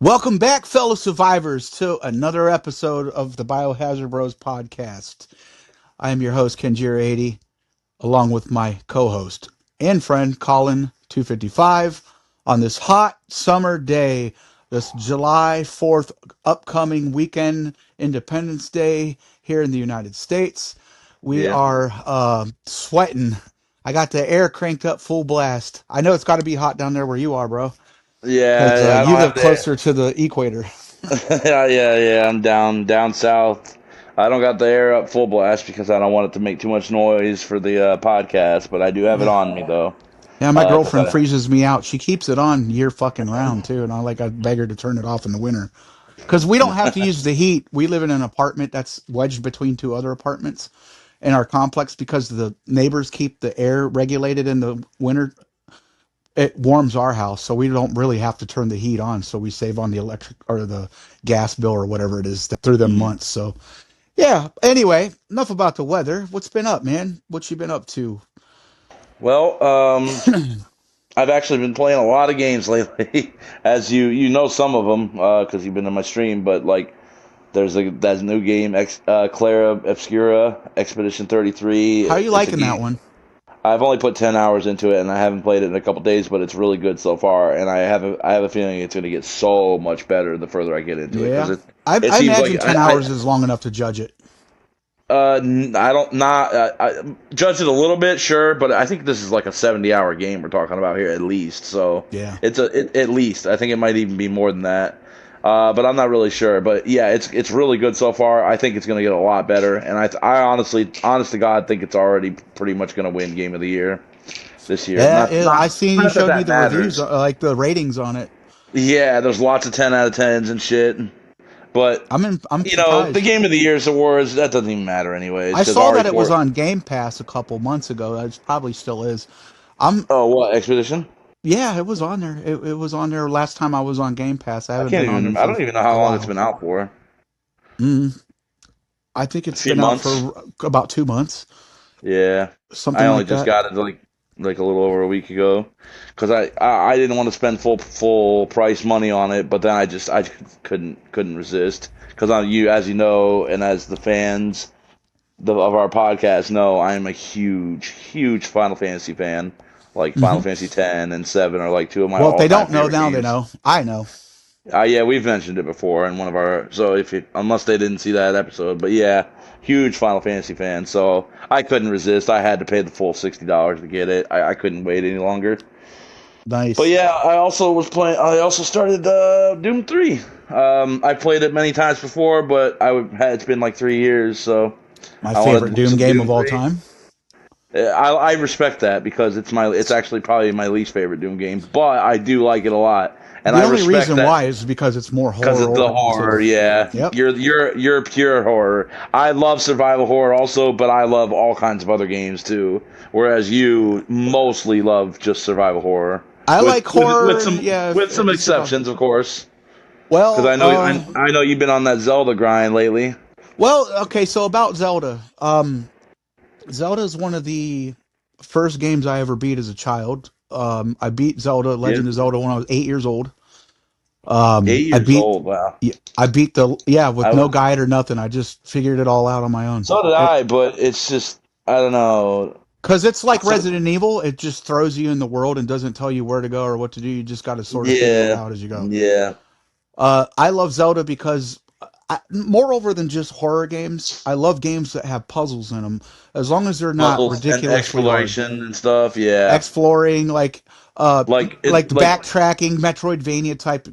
Welcome back, fellow survivors, to another episode of the Biohazard Bros podcast. I am your host, Kenjira80, along with my co-host and friend, Colin255, on this hot summer day, this July 4th upcoming weekend, Independence Day here in the United States. We Yeah. are sweating. I got the air cranked up full blast. I know it's got to be hot down there where you are, bro, because Yeah, I you don't live have closer to the equator. the yeah. I'm down south. I don't got the air up full blast because I don't want it to make too much noise for the podcast, but I do have it on me though. Yeah, my 'Cause girlfriend freezes me out. She keeps it on year fucking round too, and I beg her to turn it off in the winter because we don't have to use the heat. We live in an apartment that's wedged between two other apartments in our complex because the neighbors keep the air regulated in the winter. It warms our house, so we don't really have to turn the heat on. So we save on the electric or the gas bill or whatever it is through the Mhm. months. So yeah. Anyway, enough about the weather. What's been up, man? What you been up to? Well, I've actually been playing a lot of games lately, as you know some of them because you've been in my stream, but like there's a new game, Clara Obscura Expedition 33. How you It's a liking that game. one? I've only put 10 hours into it, and I haven't played it in a couple days, but it's really good so far. And I have a feeling it's going to get so much better the further I get into it because Yeah, it I seems like imagine 10 hours is long enough to judge it. I don't not I judge it a little bit, sure, but I think this is like a 70-hour game we're talking about here at least. So Yeah, at least I think it might even be more than that. But I'm not really sure. But yeah, it's really good so far. I think it's going to get a lot better, and I honestly, honest to God, think it's already pretty much going to win Game of the Year this year. yeah. Not not I seen you not that showed me that the reviews, matters. like the ratings on it. Yeah, there's lots of 10 out of 10s and shit. But I'm the surprised. Game of the Year's awards that doesn't even matter anyways I because saw that it was RE4. on Game Pass a couple months ago. It probably still is. I'm Oh, what Expedition? Yeah, it was on there. It was on there last time I was on Game Pass. I I haven't can't been on there even. I for don't even know a how long it's while. been out for. Mm, I think A it's few been out months. for about 2 months, Yeah, I something only like just that. got it like a little over a week ago because I didn't want to spend full price money on it, but then I couldn't resist because I you as you know and as the fans of our podcast know I am a huge Final Fantasy fan. Like Final Hmm. Fantasy 10 and 7 are like two of my Well, if all they time don't know favorite now, they games. know. I know. Yeah, we've mentioned it before in one of our. So if it, unless they didn't see that episode, but yeah, huge Final Fantasy fan. So I couldn't resist. I had to pay the full $60 to get it. I couldn't wait any longer. But Nice. yeah, I also was playing. I also started Doom 3. I played it many times before, but it's been like 3 years, so My I wanted to favorite do Doom some game of Doom all 3. time. I respect that because it's actually probably my least favorite Doom game, but I do like it a lot, and The I only respect reason that. why is because it's more Because horror of the oriented. horror, yeah. Yep. You're pure horror. I love survival horror also, but I love all kinds of other games too. Whereas you mostly love just survival horror, I like with horror. some Yeah, with some survival. exceptions, of course. Because Well, I know you've been on that Zelda grind lately. okay. So about Zelda, Zelda is one of the first games I ever beat as a child. I beat Zelda, Yeah, Legend of Zelda, when I was 8 years old. eight I years beat, old. Wow. yeah, I beat with I no was guide or nothing. I just figured it all out on my own. so did I, but it's just I don't know. Because it's like So, Resident Evil, it just throws you in the world and doesn't tell you where to go or what to do. You just got to sort of figure it yeah, out as you go. yeah. I love Zelda because, moreover than just horror games, I love games that have puzzles in them. As long as they're not Puzzles and ridiculously hard. exploration and stuff. Yeah, Exploring, like like it the like. backtracking Metroidvania type.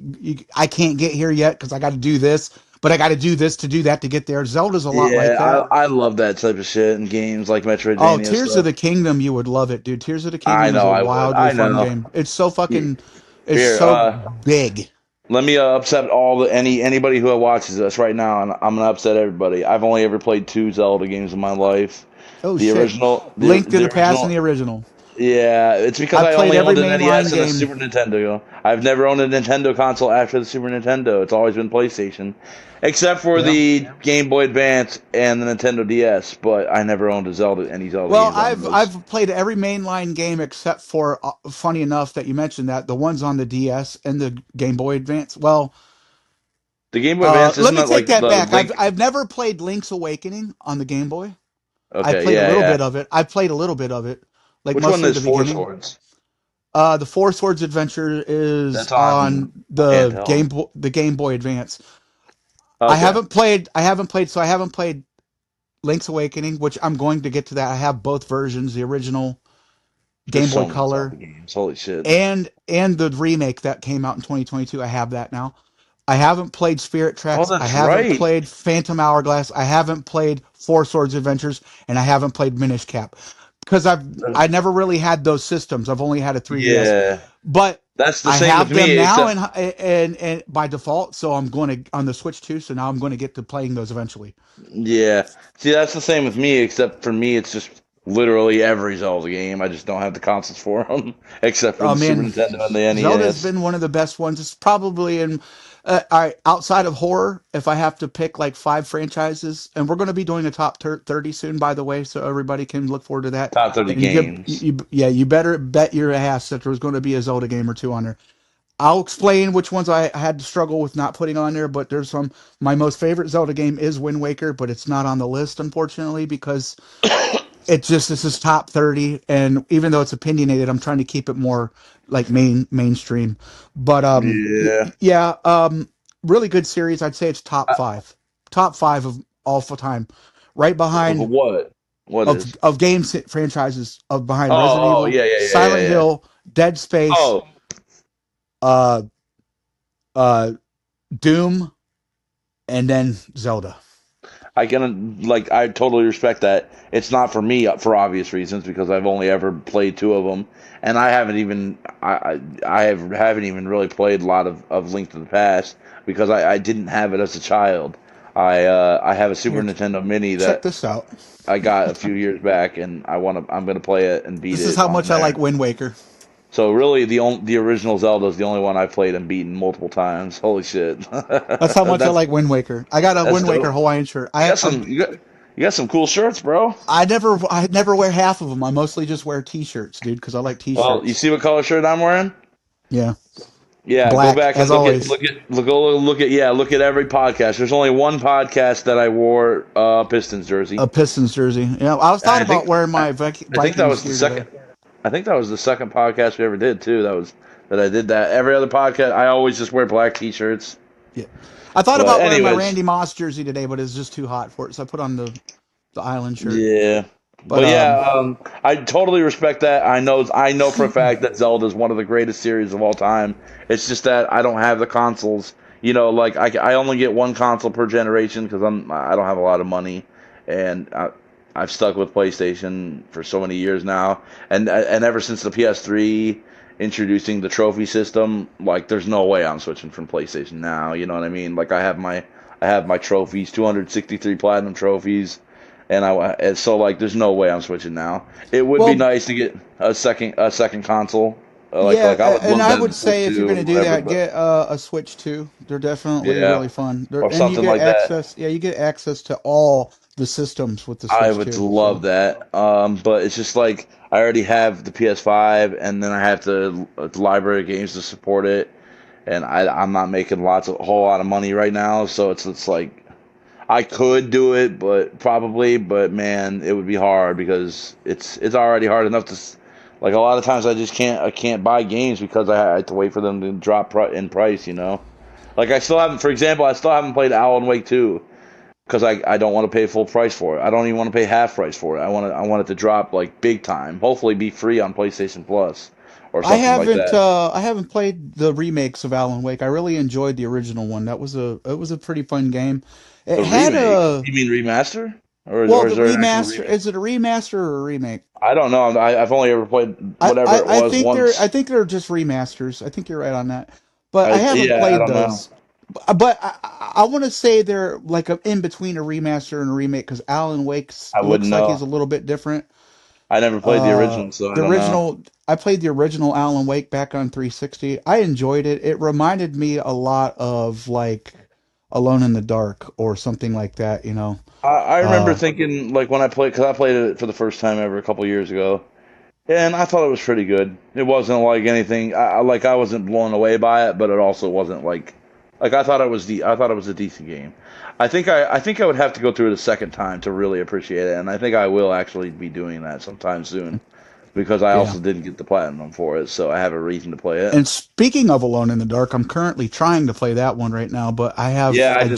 I can't get here yet because I got to do this, but I got to do this to do that to get there. Zelda's a lot like Yeah, that. I love that type of shit in games like Oh, Metroidvania Tears of stuff. the Kingdom, you would love it, dude. Tears of the I Kingdom is know a I would. wildly I fun know. game. It's so Here, fucking, it's here, so big. let me upset anybody who watches us right now, and I'm gonna upset everybody. I've only ever played two Zelda games in my life. Oh The shit! original, Link to the the Past and the original. original. Yeah, it's because I've I played only every owned an mainline NES and a game. Super Nintendo. I've never owned a Nintendo console after the Super Nintendo. It's always been PlayStation, except for Yeah. the Game Boy Advance and the Nintendo DS. But I never owned any Zelda Well, games on those. I've played every mainline game except for, funny enough that you mentioned that, the ones on the DS and the Game Boy Advance. Well, The Game Boy Advance Let isn't me that take like that the back. Link? I've never played Link's Awakening on the Game Boy. I Okay, played a yeah, little yeah. bit of it. I played a little bit of it, like Which one mostly is the Four beginning. Swords? The Four Swords Adventure is That's on on the handheld. the Game Boy Advance. Okay, I haven't played Link's Awakening, which I'm going to get to that. I have both versions, the original there's Game Boy so many Color Zelda games. Holy shit! and the remake that came out in 2022. I have that now. I haven't played Spirit Oh, Tracks. I that's haven't right. played Phantom Hourglass. I haven't played Four Swords Adventures, and I haven't played Minish Cap because I never really had those systems. I've only had a 3DS, Yeah, but that's the I same with have them me. now Except and by default. So I'm going to on the Switch too. So now I'm going to get to playing those eventually. yeah, see, that's the same with me. Except for me, it's just literally every Zelda game. I just don't have the consoles for them, except for Oh the Super man, Nintendo and the Zelda's NES. been one of the best ones. It's probably in outside of horror. If I have to pick like five franchises, and we're going to be doing a top 30 soon, by the way, so everybody can look forward to that. Top 30 And games. yeah, you better bet your ass that there's going to be a Zelda game or two on there. I'll explain which ones I had to struggle with not putting on there, but there's some. My most favorite Zelda game is Wind Waker, but it's not on the list unfortunately because it's just this is top 30, and even though it's opinionated, I'm trying to keep it more like mainstream. But Yeah. yeah, really good series. I'd say it's I, top five of all for time, right of behind what? What is? of games franchises of behind Resident Oh, oh, Evil, yeah, yeah, yeah, yeah, Silent yeah. Hill, Dead Space, Oh, uh, uh, Doom, and then Zelda. I can like I totally respect that. It's not for me for obvious reasons because I've only ever played two of them, and I haven't even haven't even really played a lot of Link to the Past because I didn't have it as a child. I have a Super Here, Nintendo Mini check that this out. I got a few years back, and I'm gonna play it and beat This is it how on much I like there. Wind Waker. So really, the original Zelda is the only one I've played and beaten multiple times. Holy shit, That's how much I that's like Wind Waker. I got a that's Wind Waker dope. Hawaiian shirt. You got some you got some cool shirts, bro. I never wear half of them. I mostly just wear t-shirts, dude, because I like Well, you t-shirts. see what color shirt I'm wearing? Yeah, Yeah, go black back and as always. look at yeah, look at every podcast. There's only one podcast that I wore Pistons jersey. A Pistons jersey. Yeah, I was And thought about wearing my I think that Vikings was the gear today. second I think that was the second podcast we ever did too. That I did that. Every other podcast I always just wear black t-shirts. Yeah, I thought But about wearing my anyways, Randy Moss jersey today, but it's just too hot for it, so I put on the Island shirt. yeah. But But yeah, I totally respect that. I know for a fact that Zelda is one of the greatest series of all time. It's just that I don't have the consoles. You know, like I only get one console per generation because I don't have a lot of money, and I've stuck with PlayStation for so many years now. And ever since the PS3 introducing the trophy system, like there's no way I'm switching from PlayStation now. You know what I mean? Like I have my trophies, 263 platinum trophies and so like there's no way I'm switching now. It would be well, nice to get a second console. yeah, Like I would and love I that in would the Switch say if you're 2 going or to do whatever, that, but get a Switch 2. They're definitely yeah, really fun. or And you something get like that. access. Yeah, you get access to all the systems with the I Switch would 2. love So that. But it's just like I already have the PS5 and then I have the library of games to support it and I'm not making a whole lot of money right now, so it's like I could do it, but probably, but man, it would be hard because it's already hard enough like a lot of times I can't buy games because I have to wait for them to drop in price, you know. Like I still haven't, for example, I still haven't played Alan Wake 2 because I don't want to pay full price for it. I don't even want to pay half price for it. I want it to drop like big time. Hopefully, be free on PlayStation Plus or something like that. I haven't played the remakes of Alan Wake. I really enjoyed the original one. It was a pretty fun game. It The had remake? a You mean remaster, well, or is the there an actual remaster. remake? Is it a remaster or a remake? I don't know. I've only ever played whatever it was I once. think they're just remasters. I think you're right on that. But I haven't Yeah, I played don't know. those. But I want to say they're like a, in between a remaster and a remake because Alan Wake's I wouldn't looks like he's know. a little bit different. I never played the original, so I The don't know. original, I played the original Alan Wake back on 360. I enjoyed it. It reminded me a lot of like Alone in the Dark or something like that, you know. I remember Uh, thinking like when I played because I played it for the first time ever a couple years ago, and I thought it was pretty good. It wasn't like anything. I wasn't blown away by it, but it also wasn't like Like I thought it was a decent game. I think I would have to go through it a second time to really appreciate it, and I think I will actually be doing that sometime soon because I Yeah. also didn't get the platinum for it, so I have a reason to play it. And speaking of Alone in the Dark, I'm currently trying to play that one right now, but Yeah,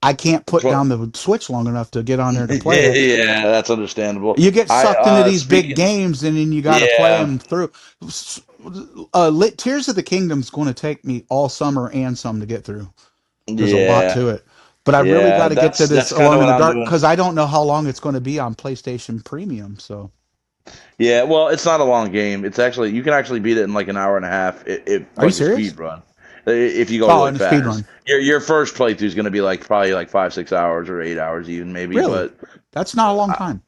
I can't that's put what down the Switch long enough to get on there to play it. yeah, that's understandable. You get I sucked into these big speaking games, and then you got to play yeah, them through. Tears of the Kingdom's going to take me all summer and some to get through. There's a lot yeah, to it, but I really yeah. got to get to this That's kind of Alone in what the I'm Dark doing. because I don't know how long it's going to be on PlayStation Premium. So, Yeah, well, it's not a long game. It's actually you can actually beat it in like an hour and a half. It are you like a serious? speed run. If you go Oh, really in the speed fast. run, Your first playthrough is going to be like probably like 5 6 hours or 8 hours even maybe. really? But That's not a long uh, time.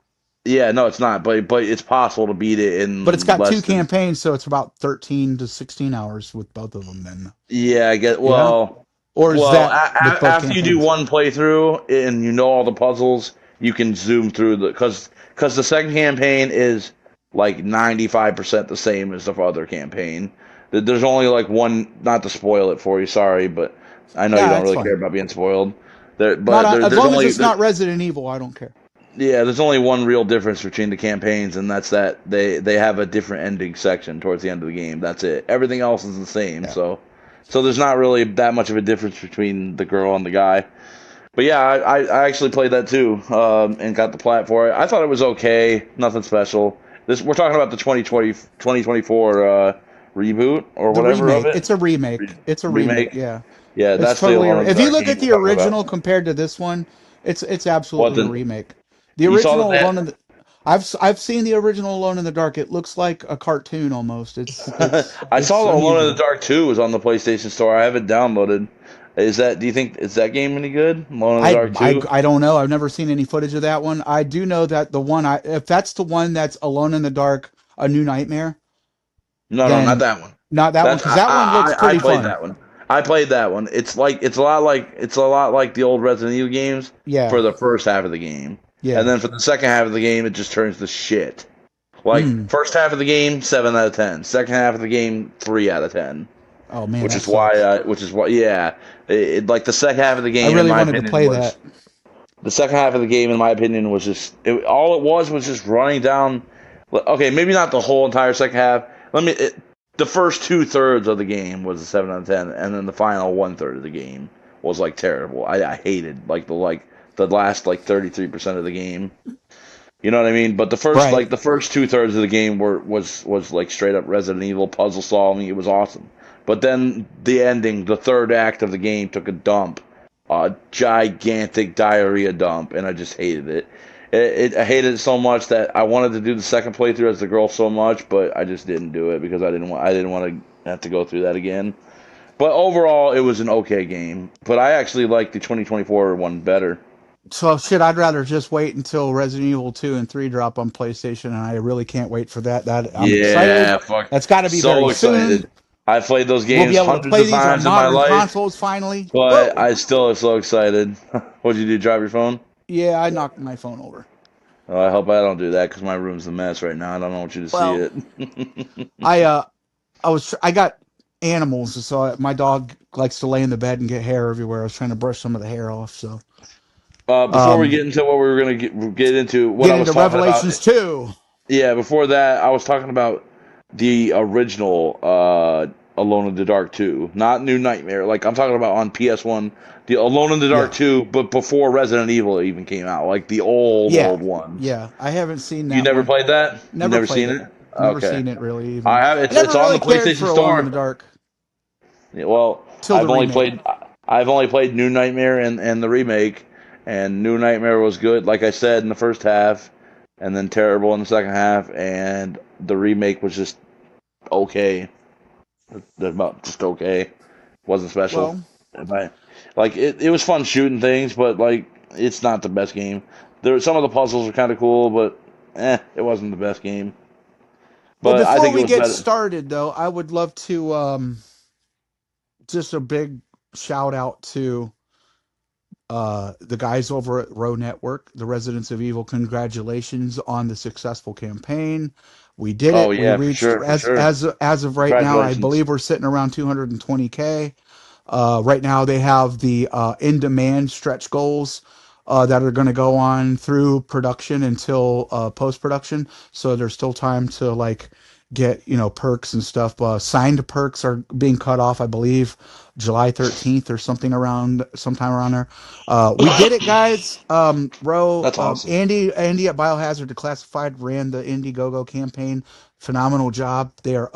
yeah, no, it's not. But it's possible to beat it But it's in got two less than. campaigns, so it's about 13 to 16 hours with both of them. Then, Yeah, I get. yeah. Or is Well, that with both after you do campaigns? one playthrough and you know all the puzzles, you can zoom through the because the second campaign is like 95% the same as the other campaign. There's only like one, not to spoil it for you, sorry, but I know you Yeah, don't that's really care fine. about being spoiled. There, Not but there, as there's long as only it's not Resident Evil, I don't care. yeah, there's only one real difference between the campaigns, and that's that they have a different ending section towards the end of the game. That's it. Everything else is the same. Yeah. So there's not really that much of a difference between the girl and the guy. But yeah, I actually played that too, and got the plat for it. I thought it was okay, nothing special. This we're talking about the 2024 reboot or The whatever of remake. it It's a remake. It's a remake. remake. Yeah. Yeah, It's that's the totally. Alone in the If you Dark look game at we're the talking about. original compared to this one, it's What absolutely a the remake. The you saw original Alone in that? the I've seen the original Alone in the Dark. It looks like a cartoon almost. I It's saw Alone in the unusual. Dark 2 was on the PlayStation Store. I have it downloaded. Is that? Do you think is that game any good? Alone in the Dark 2? I don't know. I've never seen any footage of that one. I do know that the one I if that's the one that's Alone in the Dark, A New Nightmare, No, no, not then that one. not that one That's because that one looks I pretty played fun. that one. I played that one. It's a lot like the old Resident Evil games Yeah. for the first half of the game, and Yeah. then for the second half of the game, it just turns to shit. Like Mm. first half of the game, 7 out of 10. Second half of the game, 3 out of 10. Oh man, that sucks. Which is why, yeah, like the second half of the I game, in really my wanted to opinion, play was that. the second half of the game, in my opinion, was just all it was just running down. Okay, maybe not the whole entire second half. The first 2/3 of the game was a 7 out of 10, and then the final 1/3 of the game was like terrible. I hated the last like 33% of the game. You know what I mean? But Right. the first 2/3 of the game was like straight up Resident Evil puzzle solving. It was awesome. But then the ending, the third act of the game took a dump, a gigantic diarrhea dump, and I just hated it. I hated it so much that I wanted to do the second playthrough as the girl so much, but I just didn't do it because I didn't want to have to go through that again. But overall, it was an okay game. But I actually like the 2024 one better. So shit, I'd rather just wait until Resident Evil 2 and 3 drop on PlayStation, and I really can't wait for that. That I'm excited. Yeah, fuck. That's got to be very So soon. excited. I've played those We'll be games able to hundreds play of these on times in my modern life, consoles finally. but Woo! I still am so excited. What'd you do? Drive your phone? Yeah, I knocked my phone over. Oh, I hope I don't do that because my room's a mess right now. I don't want you to see Well, it. I I got animals, so my dog likes to lay in the bed and get hair everywhere. I was trying to brush some of the hair off. So Before we um, get into what we were gonna get into, what get I was into talking about, Revelations 2. yeah. Before that, I was talking about the original Alone in the Dark 2, not New Nightmare. Like I'm talking about on PS1, the Alone in the Dark Yeah, 2, but before Resident Evil even came out, like the yeah, old ones. yeah. I haven't seen You that never one. played that? You Never never played seen it. it? Never Okay. seen it really I even. have I it's never on really the cared PlayStation for Alone in the Store. Dark Yeah, well, till the remake. I've only played New Nightmare and the remake, and New Nightmare was good, like I said in the first half, and then terrible in the second half, and the remake was just okay, about just okay, wasn't special. Well, If I like it was fun shooting things, but like it's not the best game. There some of the puzzles are kind of cool, but it wasn't the best game. well, But I before think it we was get better. started though, I would love to just a big shout out to the guys over at Row Network, the Residents of Evil. Congratulations on the successful campaign. We did Oh it. We yeah, reached for sure. as of right now. I Congratulations. believe we're sitting around 220K. Right now, they have the in-demand stretch goals that are going to go on through production until post-production. So there's still time to like get perks and stuff. Signed perks are being cut off, I believe, July 13th or sometime around there. We did it, guys. That's awesome. Andy at Biohazard Declassified ran the Indiegogo campaign. Phenomenal job. They are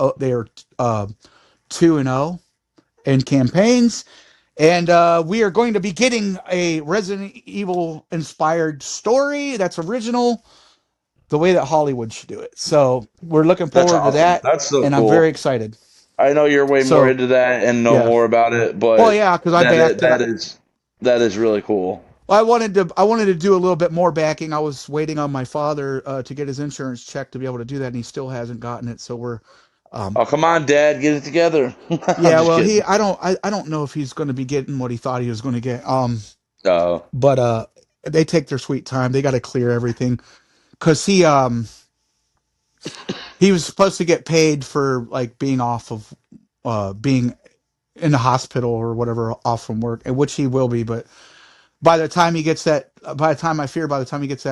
2-0 in campaigns. And we are going to be getting a Resident Evil inspired story that's original, the way that Hollywood should do it. So we're looking That's forward to awesome. that, That's so and I'm very cool. excited. I know you're way more So into that and know yeah, more about it, well, but yeah, because I backed it. that is really cool. I wanted to do a little bit more backing. I was waiting on my father to get his insurance check to be able to do that, and he still hasn't gotten it. So we're Oh, come on, Dad, get it together. I'm yeah, just well, kidding. I don't know if he's going to be getting what he thought he was going to get. Oh, But they take their sweet time. They got to clear everything because he was supposed to get paid for like being off of being in the hospital or whatever, off from work, and which he will be. But by the time he gets that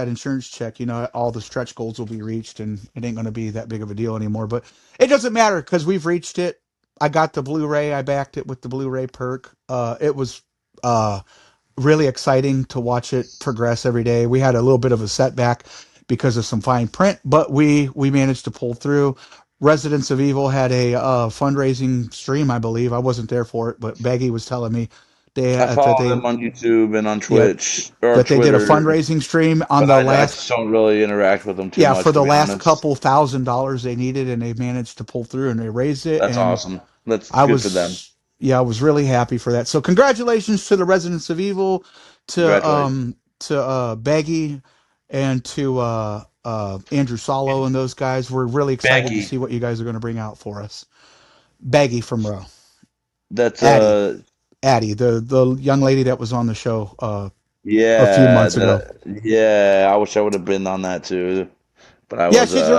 insurance check, all the stretch goals will be reached, and it ain't going to be that big of a deal anymore. But it doesn't matter because we've reached it. I got the Blu-ray. I backed it with the Blu-ray perk. It was uh, really exciting to watch it progress every day. We had a little bit of a setback because of some fine print, but we managed to pull through. Residents of Evil had a fundraising stream, I believe. I wasn't there for it, but Baggy was telling me I that follow they them on YouTube and on yeah Twitch or that they did a Twitter, fundraising stream on but the I last just don't really interact with them too yeah for much, to the be last honest. couple $1,000 they needed, and they managed to pull through and they raised it, That's and awesome. That's I good for them. was yeah, I was really happy for that. So congratulations to the Residents of Evil, Congratulations. to Baggy, and to Andrew Solo and those guys. We're really excited to Becky, see what you guys are going to bring out for us. Baggy from Row. that's Addie. Addie, the young lady that was on the show a few yeah, months ago. yeah, I wish I would have been on that too, but Yeah, she's a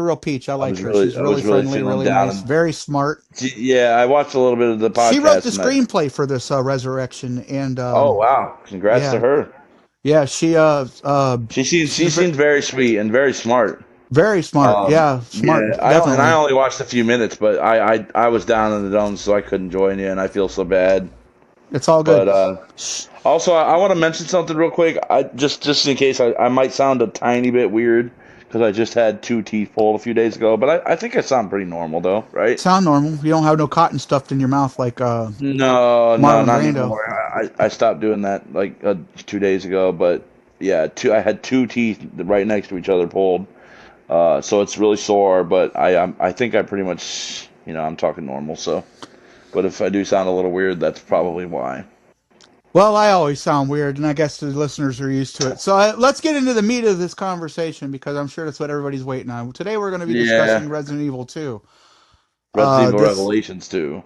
real peach. I like her. She's I really was really friendly, feeling really down. nice, very smart. Yeah, I watched a little bit of the She wrote the podcast and I, screenplay for this Resurrection, and oh wow, congrats to yeah, her. yeah, she's She seems very sweet and very smart. very smart. Yeah, Yeah, smart, definitely. I only watched a few minutes, but I was down in the dumps, so I couldn't join you, and I feel so bad. It's all But good. also, I want to mention something real quick. I just in case I might sound a tiny bit weird because I just had two teeth pulled a few days ago, but I think I sound pretty normal though, right? Sound normal. You don't have no cotton stuffed in your mouth like No, no, Marlon not Brando. anymore. I stopped doing that like 2 days ago, but yeah, I had two teeth right next to each other pulled, so it's really sore. But I think I pretty much I'm talking normal. So, but if I do sound a little weird, that's probably why. Well, I always sound weird, and I guess the listeners are used to it. So let's get into the meat of this conversation because I'm sure that's what everybody's waiting on. Today we're going to be discussing Yeah, Resident Evil 2. Resident Evil This Revelations too.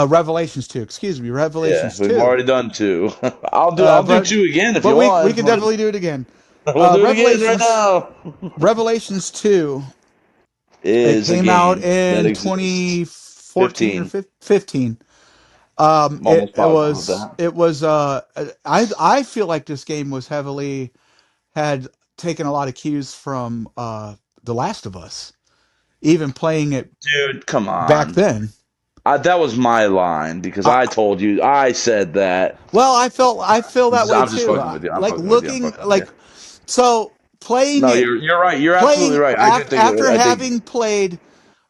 Revelations 2. Excuse me, Yeah, Revelations we've 2. already done two. I'll do But two again if but you we want. can definitely do it again. We'll do it again right Revelations now. Revelations 2. It Is a came out game that in exists. 2014 or 15. 15. I'm It almost it positive of was that. it was I feel like this game was heavily had taken a lot of cues from The Last of Us, even playing it Dude, come back on. then. That was my line because I, I told you I said that. well, I feel that way I'm just too. fucking with you. I'm Like fucking with you. I'm looking fucking with you. like so playing No, it you're right. You're absolutely playing right. I do think after I think having played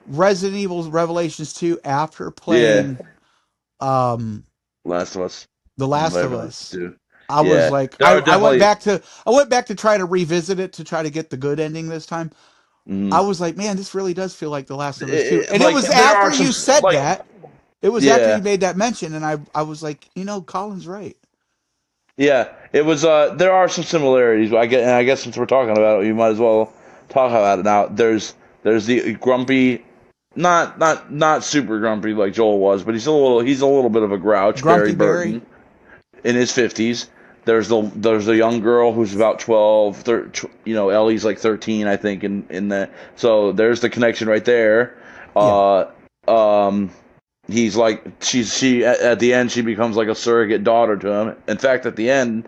Resident Evil Revelations 2 after yeah. playing um Last of Us. The Last of Revelations Us. 2. I was Yeah. like There are definitely I went back to try to revisit it to try to get the good ending this time. I mhm. was like, man, this really does feel like The Last of Us 2. And it Like was there after are some you said like that. It was after you yeah. made that mention, and I was like, Colin's right. Yeah, it was. There are some similarities. I guess since we're talking about it, you might as well talk about it now. There's the grumpy, not super grumpy like Joel was, but he's a little bit of a grouch, Barry Grumpy Barry. Burton, in his 50s. There's the young girl who's about 12. Ellie's like 13, I think. In the so there's the connection right there. Yeah. Uh, um, he's like she at the end she becomes like a surrogate daughter to him. In fact, at the end,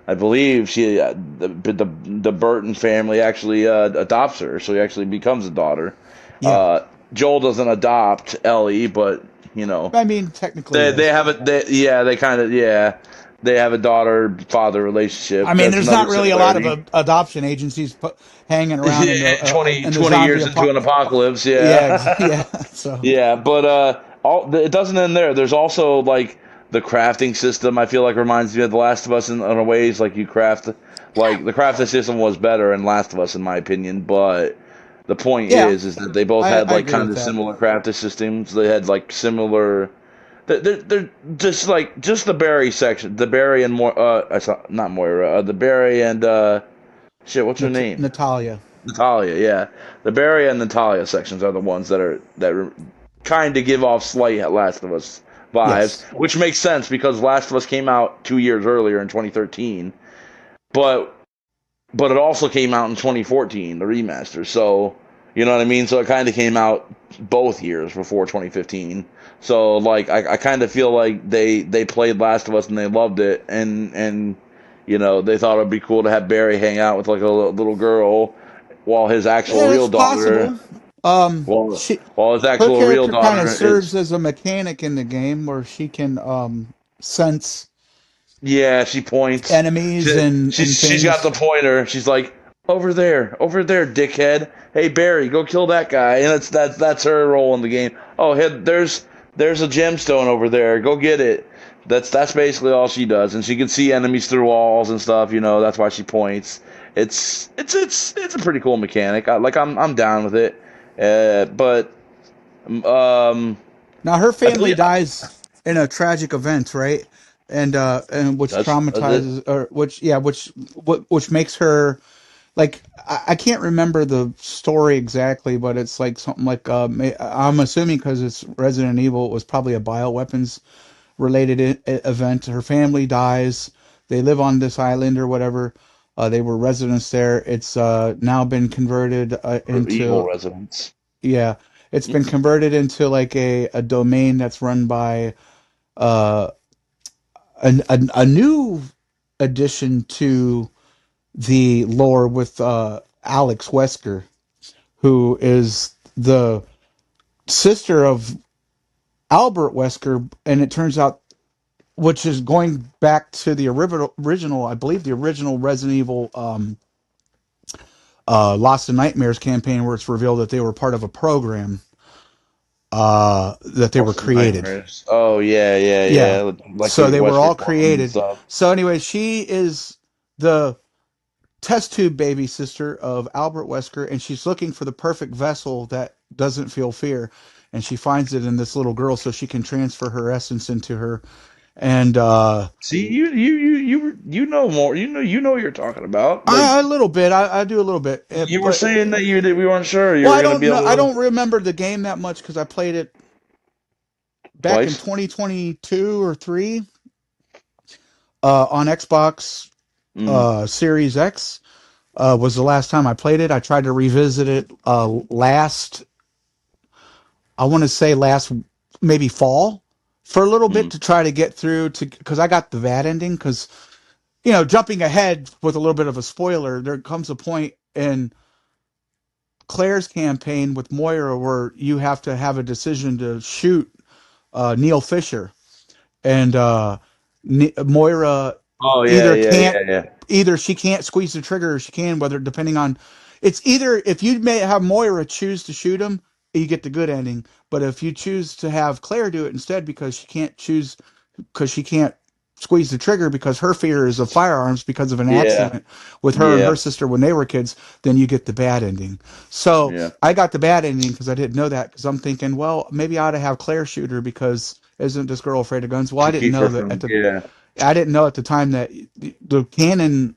I believe the Burton family actually adopts her, so he actually becomes a daughter. Yeah. Uh, Joel doesn't adopt Ellie, but you know I mean, technically, they yes. have it. They kind of they have a daughter father relationship. I mean, That's there's another not really a lot of similarity. adoption agencies hanging around in the 20 zombie years into an apocalypse. apocalypse, Yeah, yeah. yeah. So Yeah, but it doesn't end there. There's also like the crafting system. I feel like reminds me of The Last of Us in a ways. Like you craft, like the crafting system was better in Last of Us, in my opinion. But the point yeah, is that they both had I like agree kind with of that. similar crafting systems. They had like similar. They're just like just the Barry section, the Barry and I saw not Moira, the Barry and shit. What's her name? Natalia. Natalia, yeah. The Barry and Natalia sections are the ones that kind of give off slight Last of Us vibes, Yes. which makes sense because Last of Us came out 2 years earlier in 2013, but it also came out in 2014, the remaster. So you know what I mean. So it kind of came out both years before 2015. So like I kind of feel like they played Last of Us and they loved it, and you know they thought it'd be cool to have Barry hang out with like a little girl while his actual Yeah, real it's daughter, possible. Um, well, she while his her actual real character kind of daughter serves is, as a mechanic in the game where she can sense yeah, she points. enemies and She's got the things. pointer. She's like, over there, dickhead. Hey Barry, go kill that guy. And that's her role in the game. Oh, hey, there's a gemstone over there. Go get it. That's basically all she does, and she can see enemies through walls and stuff. You know, that's why she points. It's a pretty cool mechanic. I'm down with it. But Now her I family believe dies in a tragic event, right? And which that's it. traumatizes or which makes her like I can't remember the story exactly, but it's like something like I'm assuming because it's Resident Evil, it was probably a bioweapons related event. Her family dies. They live on this island or whatever. They were residents there. It's now been converted For evil into residents. yeah. It's been converted into like a domain that's run by uh, a new addition to the lore with Alex Wesker, who is the sister of Albert Wesker, and it turns out, which is going back to the original, I believe, the original Resident Evil Lost in Nightmares campaign, where it's revealed that they were part of a program that they were Lost in created. Nightmares. Oh yeah, yeah, Yeah, yeah. Like so the they were West all Reformed and created. stuff. So anyway, she is the test tube baby sister of Albert Wesker, and she's looking for the perfect vessel that doesn't feel fear. And she finds it in this little girl, so she can transfer her essence into her. And See, you know more. You know what you're talking about. Like a little bit, I do a little bit, you were but saying that we weren't sure you well, were I gonna don't be know. I able to don't remember the game that much because I played it back in twice. 2022 or three on Xbox Mm. Series X. Was the last time I played it. I tried to revisit it I want to say last maybe fall for a little bit Mm. to try to get through to because I got the bad ending because jumping ahead with a little bit of a spoiler, there comes a point in Claire's campaign with Moira where you have to have a decision to shoot Neil Fisher and Moira Oh yeah, either yeah, can't yeah, yeah. either she can't squeeze the trigger or she can whether depending on it's either if you may have Moira choose to shoot him you get the good ending but if you choose to have Claire do it instead because she can't squeeze the trigger because her fear is of firearms because of an Yeah, accident with her and her yeah, sister when they were kids, then you get the bad ending. So yeah. I got the bad ending because I didn't know that because I'm thinking, well, maybe I ought to have Claire shoot her because isn't this girl afraid of guns? Well, To keep her from yeah, I didn't know at the time that the canon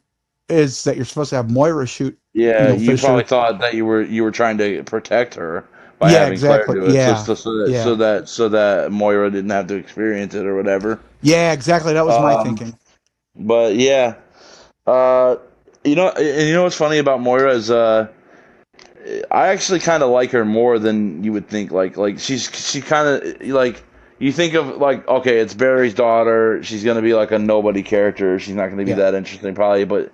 is that you're supposed to have Moira shoot yeah. Neil You probably Fisher. thought that you were trying to protect her by Yeah, having Claire exactly. do it, Yeah, yeah, so that Moira didn't have to experience it or whatever. yeah, exactly. That was my Um, thinking. but yeah, uh, you know what's funny about Moira is I actually kind of like her more than you would think. Like she kind of like you think of like, okay, it's Barry's daughter. She's gonna be like a nobody character. She's not gonna be Yeah. that interesting probably. But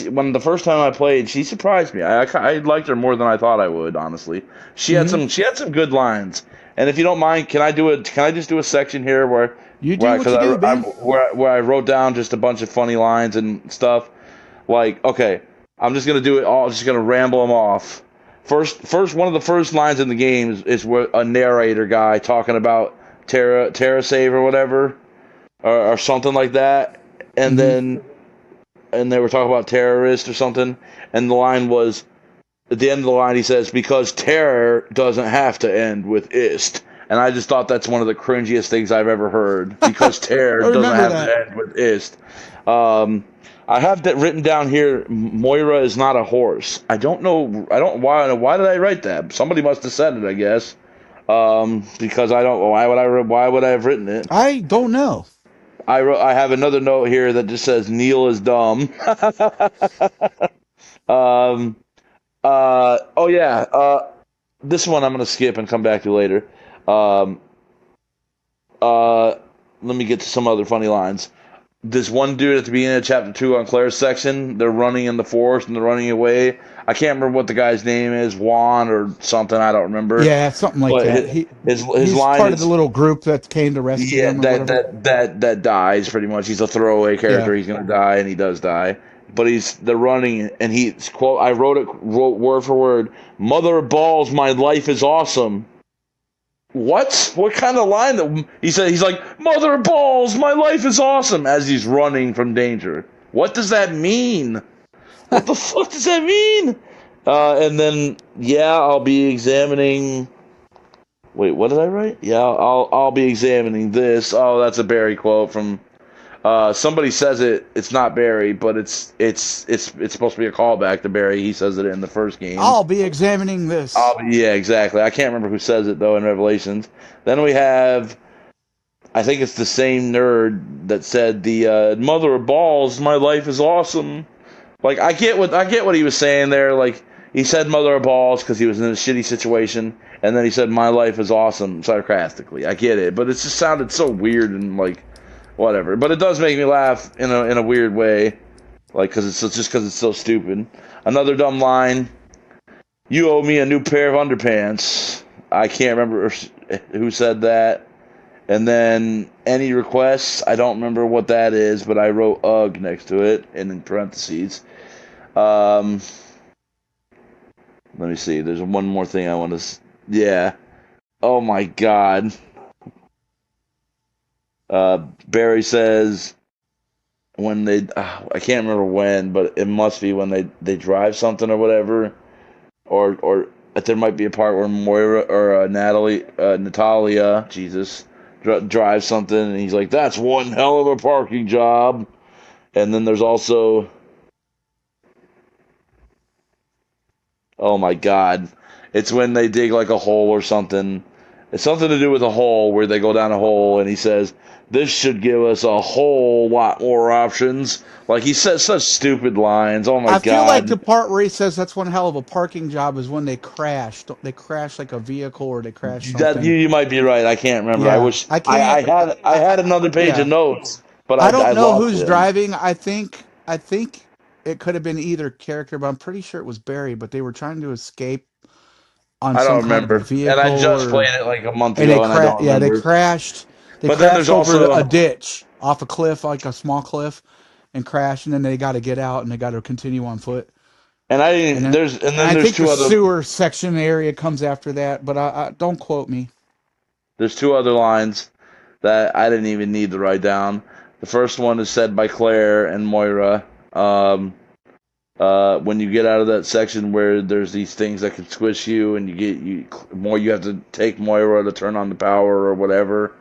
when the first time I played, she surprised me. I liked her more than I thought I would. Honestly, Hmm. she had some good lines. And if you don't mind, can I just do a section here You do what because you do, man. where I wrote down just a bunch of funny lines and stuff. Like, okay, I'm just gonna do it all. Just gonna ramble them off. One of the first lines in the game is where a narrator guy talking about Terra Save or whatever, or something like that, and Hmm. then they were talking about terrorists or something, and the line was at the end of the line he says because terror doesn't have to end with ist. And I just thought that's one of the cringiest things I've ever heard because I terror doesn't remember have that. to end with ist. I have that written down here. Moira is not a horse. I don't know. I don't why did I write that? Somebody must have said it, I guess. Because I don't. Why would I have written it? I don't know. I have another note here that just says Neil is dumb. um. Oh yeah. This one I'm gonna skip and come back to later. Um. Let me get to some other funny lines. This one dude at the beginning of chapter 2 on Claire's section, they're running in the forest and they're running away. I can't remember what the guy's name is, Juan or something. I don't remember. Yeah, something like But that. his He's line part of the is little group that came to rescue yeah them or whatever. that dies pretty much. He's a throwaway Yeah. character. He's gonna die and he does die. But they're running and he's quote. I wrote word for word. Mother of balls, my life is awesome. What kind of line that he said? He's like, "Mother of balls, my life is awesome," as he's running from danger. What does that mean? What the fuck does that mean? And then, yeah, I'll be examining. Wait, what did I write? Yeah, I'll be examining this. Oh, that's a Barry quote from. Somebody says it. It's not Barry, but it's supposed to be a callback to Barry. He says it in the first game. I'll be examining this. Yeah, exactly. I can't remember who says it though in Revelations. Then we have, I think it's the same nerd that said the mother of balls. My life is awesome. Like I get what he was saying there. Like he said mother of balls because he was in a shitty situation, and then he said my life is awesome sarcastically. I get it, but it just sounded so weird and like whatever. But it does make me laugh in a weird way, like because it's so stupid. Another dumb line. You owe me a new pair of underpants. I can't remember who said that. And then any requests, I don't remember what that is, but I wrote UGG next to it and in parentheses. Um, Let me see. There's one more thing I want to. Yeah. Oh my God. Barry says when they. I can't remember when, but it must be when they drive something or whatever. Or there might be a part where Moira or Natalia, Jesus, drives something, and he's like, "That's one hell of a parking job." And then there's also, oh my God, it's when they dig like a hole or something. It's something to do with a hole where they go down a hole, and he says, "This should give us a whole lot more options." Like he says such stupid lines. Oh my I feel like the God. part where he says that's one hell of a parking job is when they crashed. They crashed like a vehicle or they crashed That something. you might be right. I can't remember. I Yeah, wish I can't. I had another page of Yeah, notes, but I don't I know lost who's them. driving. I think it could have been either character, but I'm pretty sure it was Barry. But they were trying to escape on I some don't kind of a remember, and I vehicle, just or played it like a month and they ago, and I cra- don't Yeah, they remember. crashed. They But then there's crashed over a also, ditch off a cliff, like a small cliff, and crashed. And then they got to get out and they got to continue on foot. and I And didn't. then And and then I there's think the two other sewer section area comes after that, but I don't quote me. there's two other lines that I didn't even need to write down. The first one is said by Claire and Moira. Um, when you get out of that section where there's these things that can squish you, and you have to take Moira to turn on the power or whatever,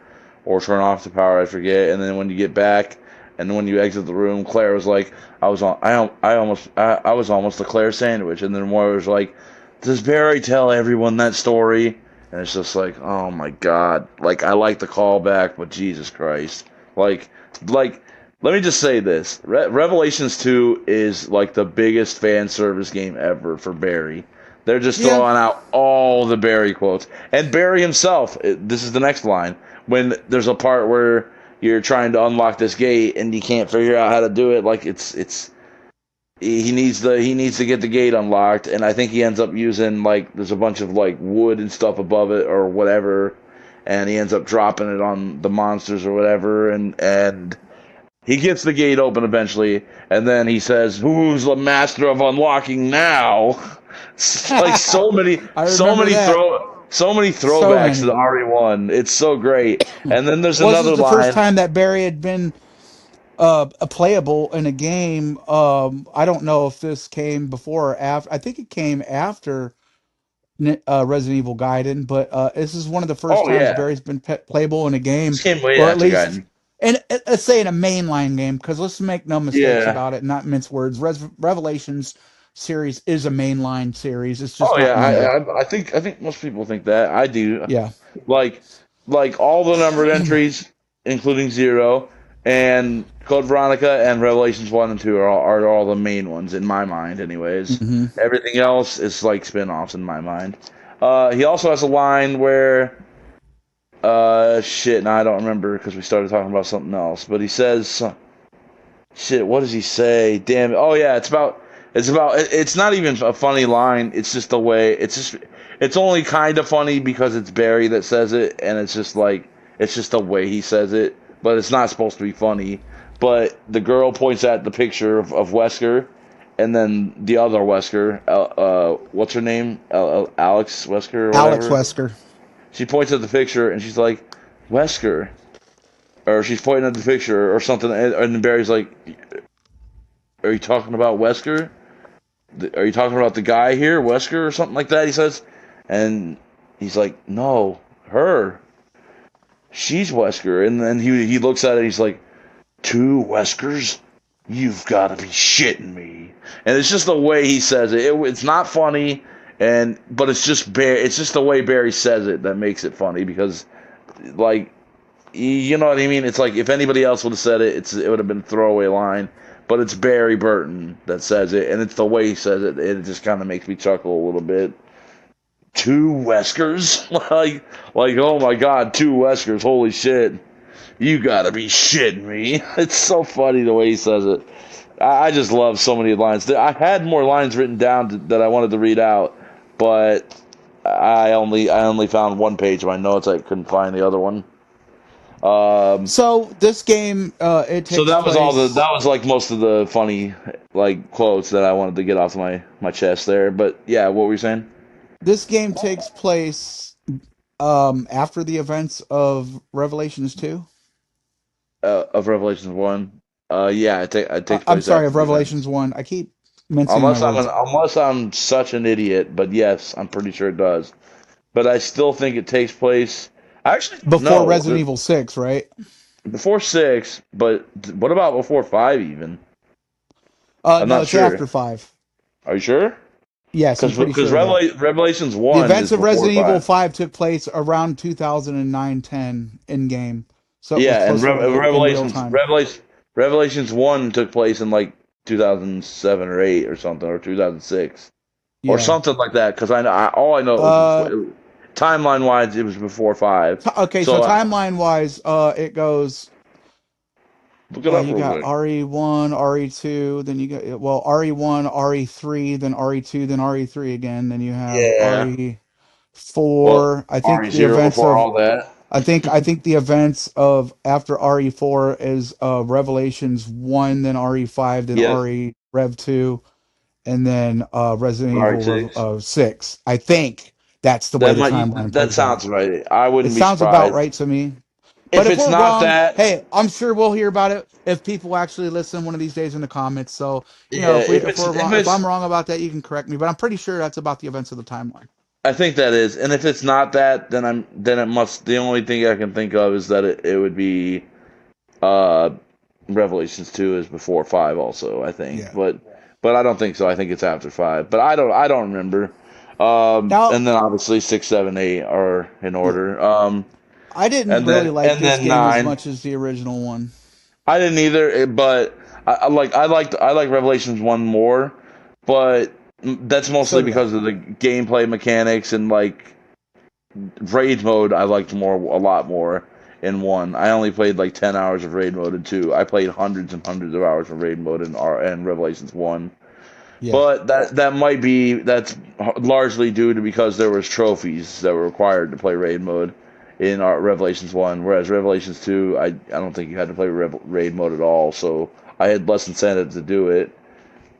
or turn off the power, I forget. And then when you get back, and when you exit the room, Claire was like, I was almost a Claire sandwich." And then Moira was like, "Does Barry tell everyone that story?" And it's just like, oh my God. Like I like the callback, but Jesus Christ. Like like let me just say this. Revelations 2 is like the biggest fan service game ever for Barry. They're just Yeah. throwing out all the Barry quotes. And Barry himself, this is the next line. When there's a part where you're trying to unlock this gate and you can't figure out how to do it, like it's he needs to get the gate unlocked, and I think he ends up using like there's a bunch of like wood and stuff above it or whatever, and he ends up dropping it on the monsters or whatever, and he gets the gate open eventually, and then he says, "Who's the master of unlocking now?" Like I remember that. so many So throwbacks to the many. RE1. It's so great. And then there's Was this another the first line. time that Barry had been a playable in a game? I don't know if this came before or after. I think it came after Resident Evil Gaiden, but this is one of the first Oh times yeah, Barry's been playable in a game, this came way or at after least, Gaiden. and let's say in a mainline game, because let's make no mistakes Yeah. about it, not mince words. Revelations series is a mainline series. It's just Oh yeah, not numbered. I think most people think that. I do. Yeah. Like like all the numbered entries, including zero, and Code Veronica and Revelations 1 and 2 are all the main ones in my mind, anyways. Hmm. Everything else is like spin-offs in my mind. He also has a line where shit, now I don't remember because we started talking about something else, but he says shit, what does he say? Damn it. Oh yeah, it's not even a funny line. It's just the way it's only kind of funny because it's Barry that says it, and it's just like it's just the way he says it, but it's not supposed to be funny. But the girl points at the picture of Wesker, and then the other Wesker, what's her name? Alex Wesker or Alex whatever. Wesker. She points at the picture and she's like, Wesker, or she's pointing at the picture or something, and Barry's like, are you talking about Wesker? Are you talking about the guy here, Wesker, or something like that? He says, and he's like, no, her. She's Wesker. And then he looks at it. He's like, two Weskers? You've got to be shitting me. And it's just the way he says it. It's not funny, but it's just It's just the way Barry says it that makes it funny because, like, you know what I mean? It's like if anybody else would have said it, it would have been a throwaway line. But it's Barry Burton that says it, and it's the way he says it. It just kind of makes me chuckle a little bit. Two Weskers, like oh my god, two Weskers! Holy shit! You gotta be shitting me! It's so funny the way he says it. I just love so many lines. I had more lines written down that I wanted to read out, but I only found one page of my notes. I couldn't find the other one. Um, So this game, it so takes that place. was like most of the funny like quotes that I wanted to get off my chest there. But yeah, what were you saying? This game takes place after the events of Revelations 2. Of Revelations 1. Yeah, it takes I'm place sorry, after of the events. Revelations 1. I keep mincing my words. Unless I'm such an idiot, but yes, I'm pretty sure it does. But I still think it takes place. Actually, Before no, Resident Evil 6, right? before 6. But what about before 5? Even I'm No, not it's sure. after 5. Are you sure? Yes, I'm pretty Because sure of that. Revelations The 1 events is of before Resident Evil 5. 5 took place around 2009-10 in game. So it was Yeah, and closer to in real time. Revelations 1 took place in like 2007 or 8 or something, or 2006 or Yeah. something like that. Because all I know it was Uh, before, timeline wise, it was before 5. okay, so So timeline wise, it goes. look it Well, up you real got quick. RE1, RE2, then you got RE1, RE3, then RE2, then RE3 again, then you have Yeah. Well, RE4. I think the RE0 events before of all that. I think the events of after RE4 is Revelations 1, then RE5, then Yes, RE Rev 2, and then Resident Evil RE6. 6. I think that's the way the timeline That plays out. sounds right. I It wouldn't be sounds about surprised right to me. But if if it's we're not wrong, that. hey, I'm sure we'll hear about it if people actually listen one of these days in the comments. So, Yeah, if we're wrong, if I'm wrong about that, you can correct me. But I'm pretty sure that's about the events of the timeline. I think that is, and if it's not that, then it must. The only thing I can think of is that it would be uh Revelations 2 is before 5 also, I think. Yeah. But I don't think so. I think it's after 5. But I don't remember. Now, And then obviously 6, 7, 8 are in yeah, order. I didn't really like And this then game as 9. much as the original one. I didn't either, but I like Revelations 1 more, but That's So mostly did I. because of the gameplay mechanics and like raid mode. I liked a lot more in one. I only played like 10 hours of raid mode in two. I played hundreds and hundreds of hours of raid mode in Revelations one. Yeah. But that's largely due to because there was trophies that were required to play raid mode in our Revelations one, whereas Revelations two, I don't think you had to play raid mode at all. So I had less incentive to do it.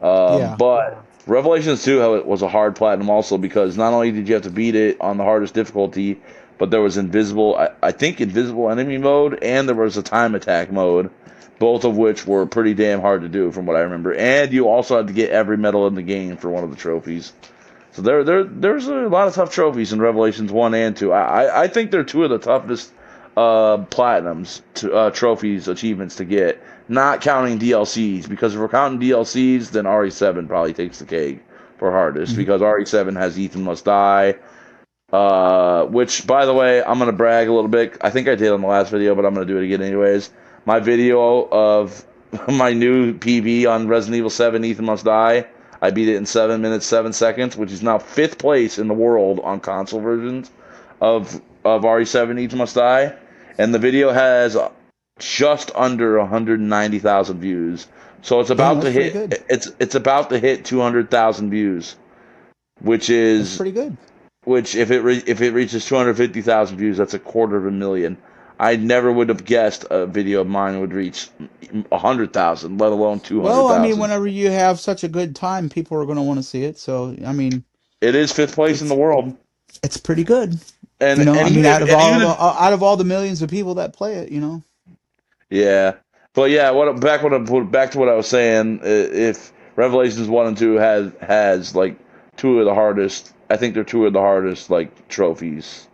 Yeah. But Revelations 2 was a hard platinum also because not only did you have to beat it on the hardest difficulty, but there was I think invisible enemy mode, and there was a time attack mode, both of which were pretty damn hard to do from what I remember. And you also had to get every medal in the game for one of the trophies. So there's a lot of tough trophies in Revelations 1 and 2. I think they're two of the toughest platinums, trophies, achievements to get, not counting DLCs. Because if we're counting DLCs, then RE7 probably takes the cake for hardest, Mhm. because RE7 has Ethan Must Die, which, by the way, I'm gonna brag a little bit. I think I did on the last video, but I'm gonna do it again anyways. My video of my new PB on Resident Evil 7, Ethan Must Die. I beat it in 7 minutes 7 seconds, which is now fifth place in the world on console versions of RE7 Ethan Must Die, and the video has just under 190,000 views. So Damn, that's pretty good. it's about to hit 200,000 views, which That's is pretty good. which if it reaches 250,000 views, that's a quarter of a million. I never would have guessed a video of mine would reach 100,000, let alone Well, I mean, 200,000. whenever you have such a good time, people are going to want to see it. So, I mean, It is fifth place in the it's world, it's pretty good. and I mean, and even if out of all the millions of people that play it, yeah, but yeah, back to what I was saying. If Revelations 1 and 2 has like two of the hardest, I think they're two of the hardest like trophies,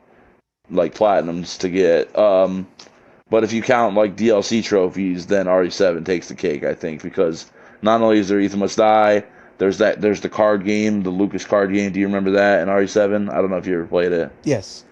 like platinums to get. But if you count like DLC trophies, then RE7 takes the cake, I think, because not only is there Ethan Must Die, there's the card game, the Lucas card game. Do you remember that in RE7? I don't know if you ever played it, yes.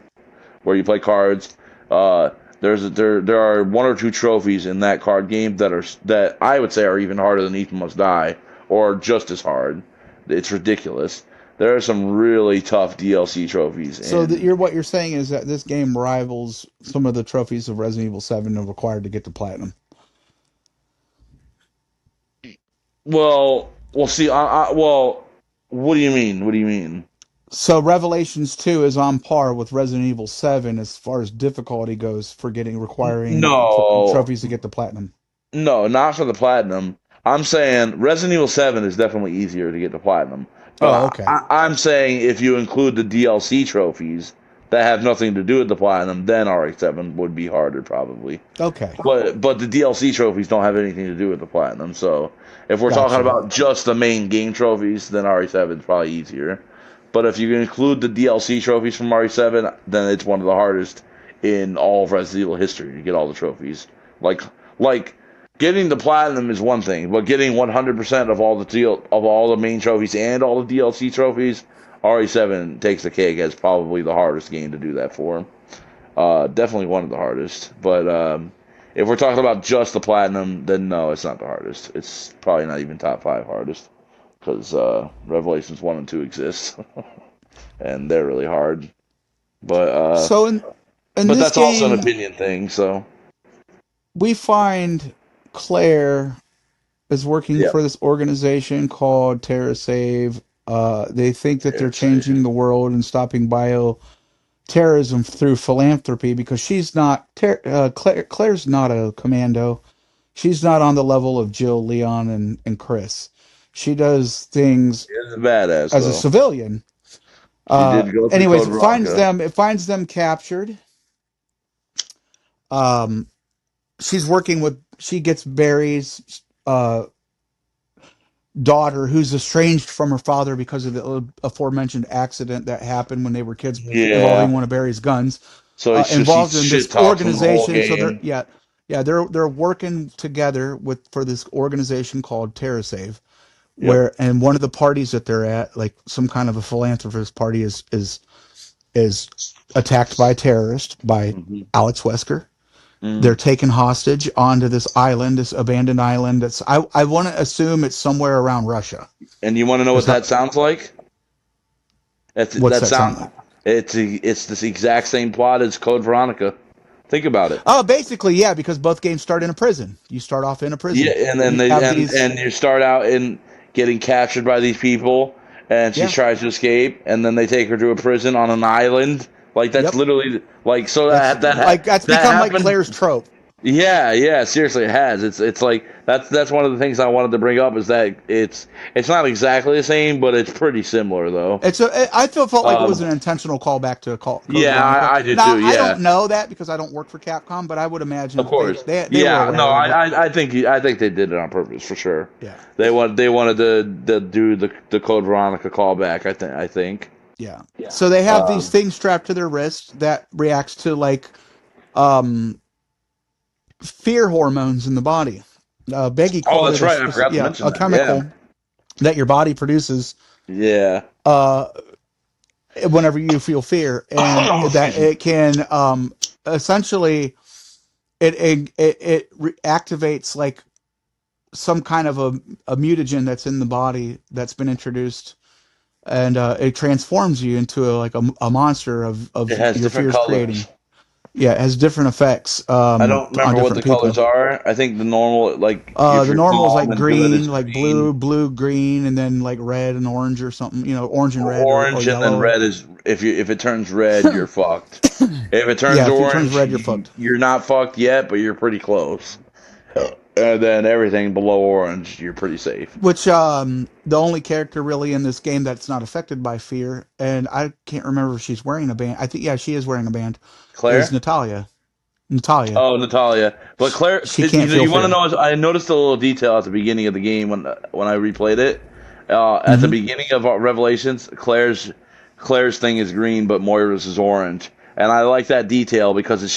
where you play cards. Uh, there are one or two trophies in that card game that I would say are even harder than Ethan Must Die, or just as hard. It's ridiculous. There are some really tough DLC trophies So in. what you're saying is that this game rivals some of the trophies of Resident Evil 7 are required to get to platinum. Well, we'll see. Well, what do you mean? What do you mean? So Revelations 2 is on par with Resident Evil 7 as far as difficulty goes for requiring No, trophies to get to platinum. no, not for the platinum. I'm saying Resident Evil 7 is definitely easier to get to platinum. But Oh, okay. I'm saying if you include the DLC trophies that have nothing to do with the platinum, then RX7 would be harder probably. Okay. But the DLC trophies don't have anything to do with the platinum. So if we're talking Gotcha. about just the main game trophies, then RE7 is probably easier. But if you include the DLC trophies from RE7, then it's one of the hardest in all of Resident Evil history to get all the trophies. Like like getting the platinum is one thing, but getting 100% of all the main trophies and all the DLC trophies, RE7 takes the cake as probably the hardest game to do that for. Definitely one of the hardest. But if we're talking about just the platinum, then no, it's not the hardest. It's probably not even top five hardest because Revelations 1 and 2 exist, and they're really hard. But So in but this that's also an game, opinion thing. So we find Claire is working yeah, for this organization called TerraSave. They think that they're it's a, changing the world and stopping bioterrorism through philanthropy because Claire's not a commando. She's not on the level of Jill, Leon, and Chris. She does things it's a badass as a though. civilian. She did go through Anyways, Code Veronica. it finds them captured. Um, she gets Barry's daughter, who's estranged from her father because of the aforementioned accident that happened when they were kids, involving Yeah. one of Barry's guns, So she involved in this shit talks him the whole organization. So game. they're working together for this organization called TerraSave, Yep. and one of the parties that they're at, like some kind of a philanthropist party, is attacked by a terrorist by Hmm. Alex Wesker. Hmm. They're taken hostage onto this island, this abandoned island. I want to assume it's somewhere around Russia. And you want to know what Because that sounds like? what's That that sound sound. like? It's this exact same plot as Code Veronica. Think about it. Oh, basically, yeah, because both games start in a prison. You start off in a Yeah, prison. and then You have these, and you start out in getting captured by these people, and she yeah, tries to escape, and then they take her to a prison on an island. Like that's yep. literally like so That's that's that become like happened. Claire's trope. Yeah, yeah, seriously, it has. It's like that's one of the things I wanted to bring up is that it's not exactly the same, but it's pretty similar though. I felt like it was an Um, intentional callback to Code yeah, Veronica. I did Now too. I don't Yeah, know that because I don't work for Capcom, but I would imagine of that course. they were Yeah, no, aware of it. I think they did it on purpose for sure. Yeah, They wanted to do the Code Veronica callback. I think. yeah. So they have these Um, things strapped to their wrist that reacts to like um, fear hormones in the body. Beggy oh, called that's it right. I forgot to mention a that. Yeah, chemical that your body produces yeah. uh, whenever you feel fear, and that Excuse me. it can essentially activates like some kind of a mutagen that's in the body that's been introduced, and it transforms you into a monster It of has your different fears creating. colors. Yeah, it has different effects I don't on remember what the different people. colors are. I think the normal, like if The you're normal is calm like and good, green, is like green. blue, green, and then like red and orange or something. Orange and red or Orange and then yellow. red is if it turns red, you're fucked. If it turns Yeah, if it turns orange, red, you're fucked. you're not fucked yet, but you're pretty close. And then everything below orange, you're pretty safe. Which the only character really in this game that's not affected by fear, and I can't remember if she's wearing a band. I think yeah, she is wearing a band. Is Claire? Natalia? Natalia. Oh, Natalia. But Claire, She can't feel you want to fear. know? I noticed a little detail at the beginning of the game when I replayed it. At the Hmm. beginning of Revelations, Claire's thing is green, but Moira's is orange, and I like that detail because it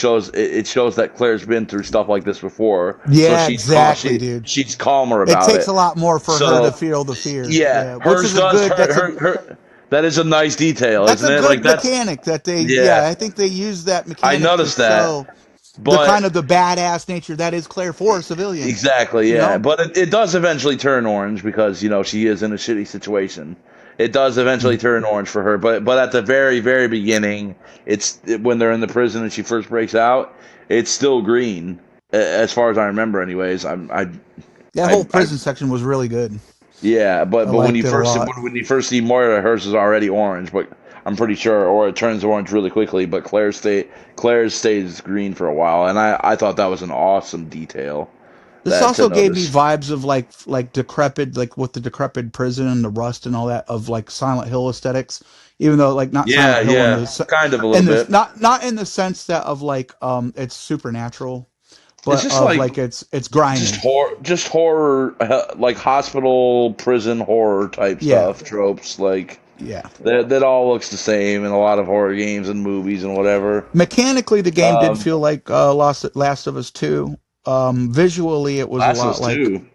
shows that Claire's been through stuff like this before, so Yeah, exactly, dude. she's calmer It about takes it. a lot more for her to So feel the fear. yeah, Yeah, which hers is a does. good. Her. That is a nice detail, That's isn't a it? Like good that's mechanic that they. Yeah, yeah. I think they use that I mechanic to noticed that, show the kind but of the badass nature that is Claire for a civilian. exactly, You yeah. know. But it does eventually turn orange because she is in a shitty situation. It does eventually Mhm. turn orange for her, but at the very beginning, when they're in the prison and she first breaks out, it's still green, as far as I remember. Anyways, That whole I prison section was really good. yeah. I But liked it a lot. when you first see Moira, hers is already orange. But I'm pretty sure, or it turns orange really quickly. But Claire's stays green for a while, and I thought that was an awesome detail This that to also gave me notice. vibes of like decrepit, like with the decrepit prison and the rust and all that of like Silent Hill aesthetics. Even though like not Yeah, Silent Hill yeah, kind of a little in this bit. not in the sense that of like it's supernatural, It's but just of like like it's grimy. just horror, like hospital, prison horror type Yeah, stuff, tropes. Like yeah. that all looks the same in a lot of horror games and movies and whatever. Mechanically, the game did Um, feel like Last of Us 2. Visually, it was a Last of lot Us like Two.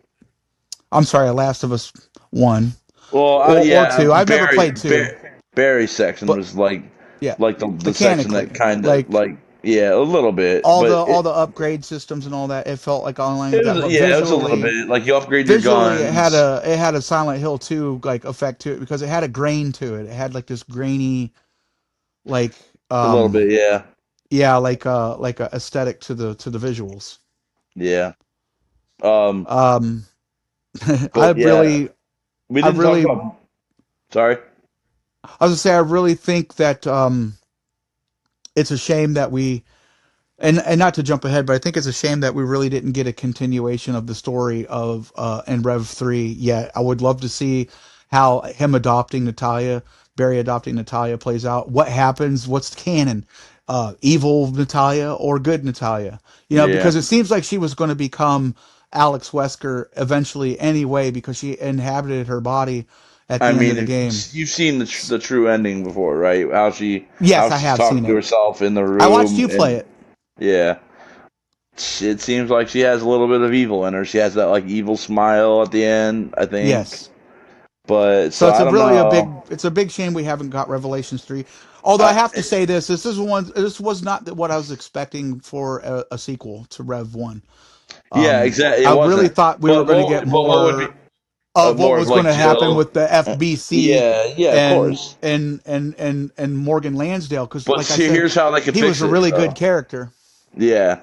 I'm sorry, Last of Us 1 Well, or yeah, 2. I've never played 2, Barry's section but was like yeah, the section mechanically, that kind of like like yeah, a little bit, but all the upgrade systems and all that, it felt like online with it that. was But yeah, it was a little bit like you upgrade your visually, guns it had a Silent Hill 2 like effect to it because it had a grain to it. It had like this grainy, like a little bit, yeah, yeah, like a aesthetic to the visuals. yeah. Um, Um, I but yeah, we I didn't talk really, about. Sorry. I was gonna say, I really think that it's a shame that and not to jump ahead, but I think it's a shame that we really didn't get a continuation of the story of in Rev 3 yet. I would love to see how him adopting Natalia, Barry adopting Natalia plays out. What happens? What's the canon? Evil Natalia or good Natalia? Yeah, Because it seems like she was going to become Alex Wesker eventually anyway because she inhabited her body at I the end of mean, the game. you've seen the true ending before, right? Yes, How I she's have seen talking to it. herself in the I watched room, you play and it. yeah, it seems like she has a little bit of evil in her. She has that like evil smile at the end, I think. Yes. But So so it's I a don't really know. it's a big shame we haven't got Revelations 3. Although I Uh, have to say this was not what I was expecting for a sequel to Rev 1. yeah, exactly. It I really wasn't. thought we were But going to get what would be more. of what more of was going like to happen Jill. with the FBC Yeah, of and course. Morgan Lansdale, because But like I see, said, here's how they could he was fix a it, really good though. character. Yeah,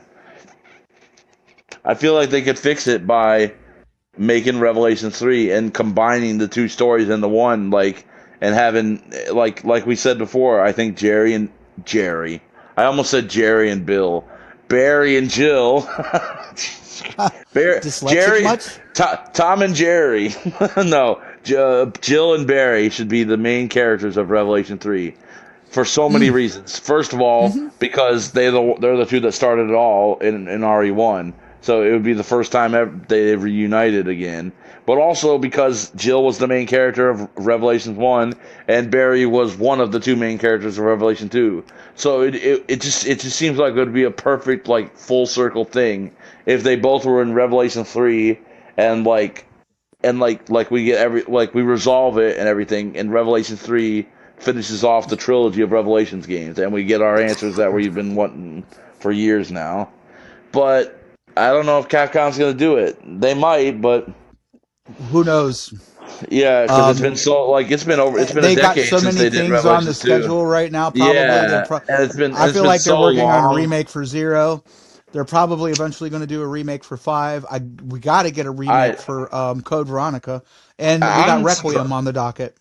I feel like they could fix it by making Revelation 3 and combining the two stories into one, like, and having, like we said before, I think Jerry. I almost said Jerry and Bill. Barry and Jill. Dyslexic Jerry, much? Tom and Jerry. No, Jill and Barry should be the main characters of Revelation 3 for so many Mm. reasons. First of all, Hmm. because they're the two that started it all in RE1, so it would be the first time ever they reunited again. But also because Jill was the main character of Revelations 1, and Barry was one of the two main characters of Revelation 2. So it just seems like it would be a perfect like full circle thing if they both were in Revelation 3, and like we get we resolve it and everything, and Revelation 3 finishes off the trilogy of Revelations games, and we get our answers that we've been wanting for years now. But I don't know if Capcom's going to do it. They might, but Who knows? yeah, because it's been Um, so it's been a they got decade so since many they did things on the Revelations 2. schedule right now. Probably Yeah, and I it's feel been like they're so working on a long. remake for Zero. They're probably eventually going to do a remake for Five. We got to get a I remake for Code Veronica, and we got I'm Requiem surprised. on the docket.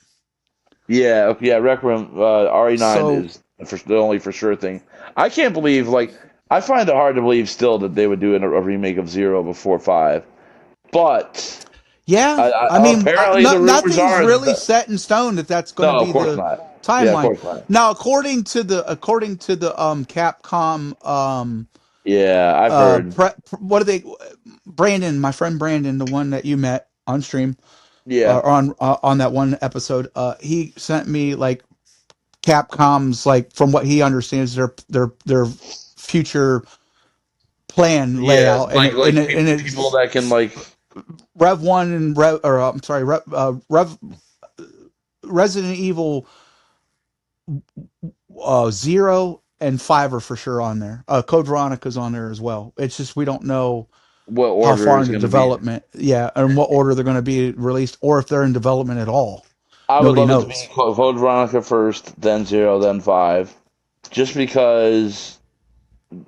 Yeah, Requiem RE9 So is the only for sure thing. I can't believe I find it hard to believe still that they would do a remake of Zero before 5. But yeah, I mean, apparently the rumors nothing's are really that, set in stone that that's going to no, of be course the not. Yeah, of timeline. course not. Now, according to the Capcom Yeah, I've heard. what are they? Brandon, my friend Brandon, the one that you met on stream, Yeah, on that one episode, he sent me like Capcom's, like, from what he understands, their future plan yeah, layout, and people it's that can Rev One and Rev, or I'm sorry, Resident Evil 0 and 5 are for sure on there. Code Veronica's on there as well. It's just we don't know what how order far is into going to be. development, yeah, and what order they're going to be released, or if they're in development at all. I would Nobody love it to be knows. Code Veronica first, then Zero, then 5, just because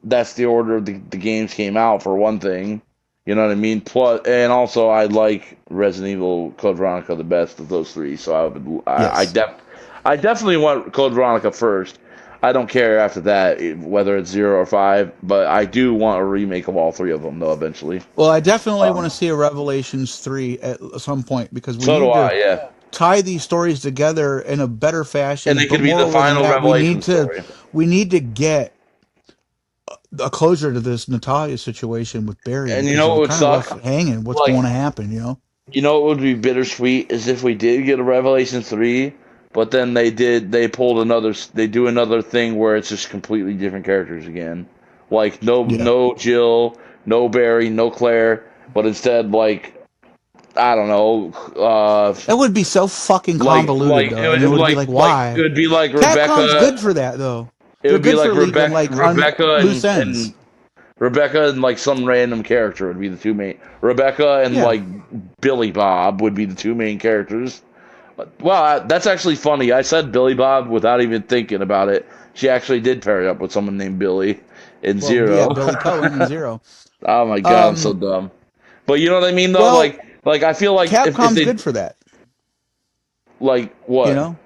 that's the order the games came out for one thing. You know what I mean? Plus, and also I like Resident Evil Code Veronica the best of those three, so Yes. I definitely want Code Veronica first. I don't care after that whether it's 0 or 5, but I do want a remake of all three of them though eventually. Well, I definitely want to Um, see a Revelations 3 at some point, because we so do need to I, yeah. tie these stories together in a better And fashion. it But could be the moreover than final that, Revelation story. we need to get a closure to this Natalia situation with Barry, And you because know what we're would kind of left suck? hanging. What's Like going to happen? You know what would be bittersweet is if we did get a Revelation 3, but then they do another thing where it's just completely different characters again. Like Yeah. no Jill, no Barry, no Claire, but instead I don't know, It would be so fucking convoluted, though, and it would be like, it why? would be like Capcom's Rebecca. good for that, though. It They're would be good like for leaving like on loose ends. Rebecca and like some random character would be the two main. Rebecca and Yeah. like Billy Bob would be the two main characters. Well, that's actually funny. I said Billy Bob without even thinking about it. She actually did pair up with someone named Billy in Well, yeah, Zero. Billy Cohen and Zero. Oh my god, I'm so Um. dumb. But you know what I mean, though. Well, I feel like if Capcom's they good for that. like You what? know,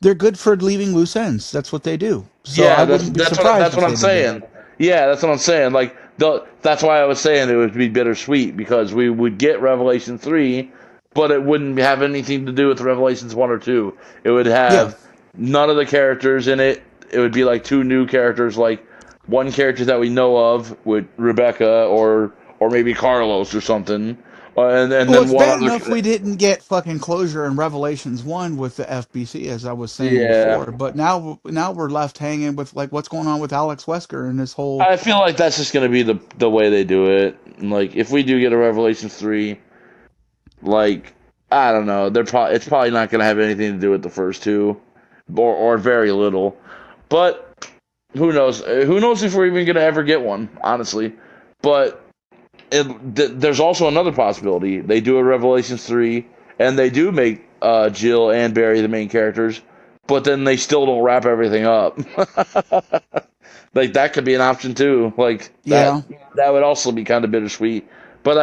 they're good for leaving loose ends. That's what they do. So I Yeah, wouldn't be surprised that's if what I'm they did that. saying. Yeah, that's what I'm saying. That's why I was saying it would be bittersweet because we would get Revelation 3, but it wouldn't have anything to do with Revelations 1 or 2. It would Yeah. have none of the characters in it. It would be like two new characters, like one character that we know of with Rebecca or maybe Carlos or something, and Well, then it's one bad other. enough we didn't get fucking closure in Revelations 1 with the FBC, as I was saying Yeah, before. But now we're left hanging with like what's going on with Alex Wesker and this whole. I feel like that's just gonna be the way they do it. Like if we do get a Revelations 3, like I don't know, it's probably not gonna have anything to do with the first two, or very little. But who knows? Who knows if we're even gonna ever get one, honestly. But There's also another possibility. They do a Revelations 3, and they do make Jill and Barry the main characters, but then they still don't wrap everything up. Like that could be an option too. Like Yeah, that would also be kind of bittersweet. But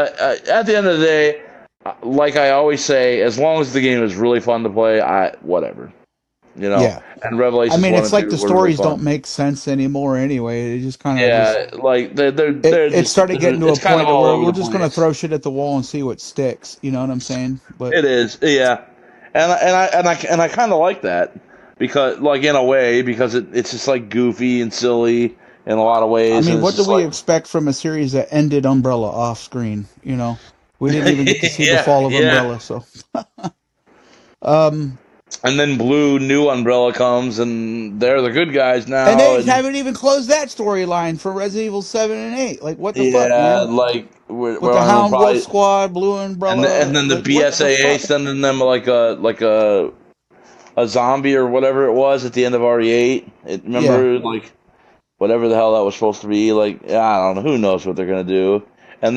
at the end of the day, like I always say, as long as the game is really fun to play, I whatever, you know. yeah. And I Revelations mean, one it's and like two the were really stories don't fun. make sense anymore anyway. They just kind of just Yeah, like it they're it just started getting to a it's kind of point all where over we're the just gonna place. throw shit at the wall and see what sticks. You know what I'm saying? But It is, yeah, and I kind of like that because, like, in a way, because it's just like goofy and silly in a lot of I ways, and mean, it's what do just we like, expect from a series that ended Umbrella off screen? You know, we didn't even get to see the yeah, fall of yeah. Umbrella. So, um, And then Blue New Umbrella comes, and they're the good guys and now, they and haven't even closed that storyline for Resident Evil 7 and 8. Like, what the fuck, yeah, man? like With we're the on Hound Wolf probably, Squad, Blue and Umbrella, then the like, what the BSAA fuck? sending them like a zombie or whatever it was at the end of RE8. Yeah, Remember, like, whatever the hell that was supposed to be. Like, yeah, I don't know. Who knows what they're gonna do?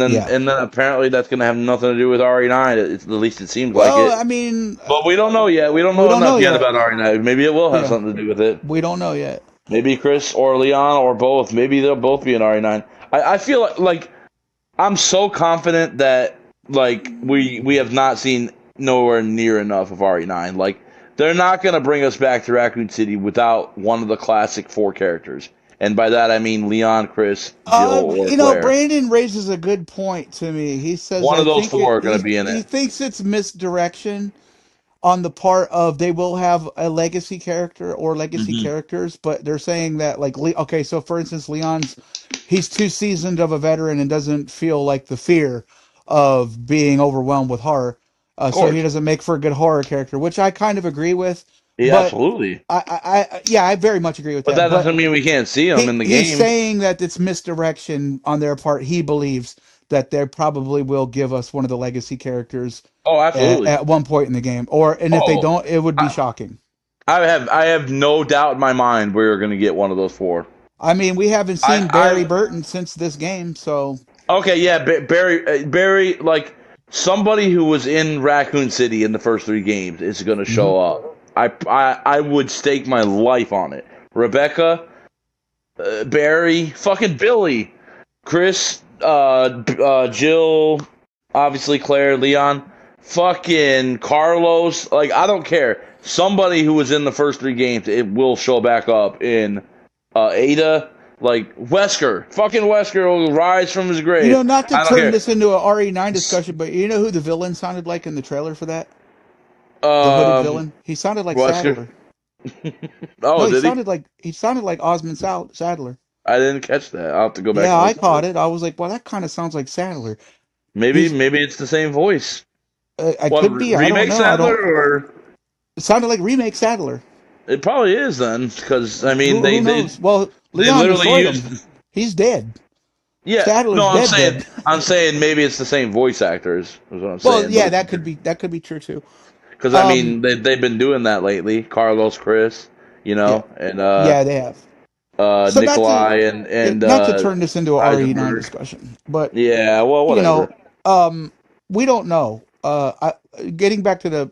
yeah. And then apparently that's gonna have nothing to do with RE9. At least it seems like Well, it. I mean, But we don't know yet. We don't we know don't know enough yet yet. about RE9. Maybe it will have Yeah, something to do with it. we don't know yet. Maybe Chris or Leon or both. Maybe they'll both be in RE9. I feel like I'm so confident that like we have not seen nowhere near enough of RE9. Like they're not gonna bring us back to Raccoon City without one of the classic four characters. And by that I mean Leon, Chris, Jill, or Claire. Brandon raises a good point to me. He says, One I of those think four are going to be in he it. thinks it's misdirection on the part of they will have a legacy character or legacy Hmm. characters, but they're saying that like okay, so for instance, he's too seasoned of a veteran and doesn't feel like the fear of being overwhelmed with horror, Of so he course. doesn't make for a good horror character, which I kind of agree with. Yeah, But absolutely. yeah, I very much agree with But that. that But doesn't mean we can't see them in the he's game. saying that it's misdirection on their part. He believes that they probably will give us one of the legacy characters Oh, absolutely. at one point in the game, or and if they Oh, don't, it would be I, shocking. I have no doubt in my mind we're going to get one of those four. I mean, we haven't I seen Barry I've Burton since this game, so okay, yeah, Barry, like somebody who was in Raccoon City in the first three games is going to mhm. show up. I would stake my life on it. Rebecca, Barry, fucking Billy, Chris, Jill, obviously Claire, Leon, fucking Carlos. Like I don't care. Somebody who was in the first three games, it will show back up in Ada. Like Wesker, fucking Wesker will rise from his You grave. know, not to I don't turn care. this into a RE9 discussion, but you know who the villain sounded like in the trailer for that? The hooded Um, villain. He sounded like Wesker. Sadler. No, Oh, did he? he sounded like Osmond Sadler. I didn't catch that. I'll have to go back Yeah, and I listen to caught it. it. I was like, well, that kind of sounds like Sadler. Maybe He's maybe it's the same voice. I What could be. I don't remake know. I Sadler don't. or It sounded like remake Sadler. it probably is then because I mean Who knows? Well, they Leon literally destroyed him. used He's dead. yeah Sadler's no dead. I'm saying maybe it's the same voice actors is what I'm Well, saying but yeah, it's that could be true too. because I Um, mean they've been doing that lately Carlos Chris you yeah, know and yeah, they have. So Nikolai and not to turn this into a RE9 Eisenberg discussion, but yeah well you whatever know, we don't know. Getting back to the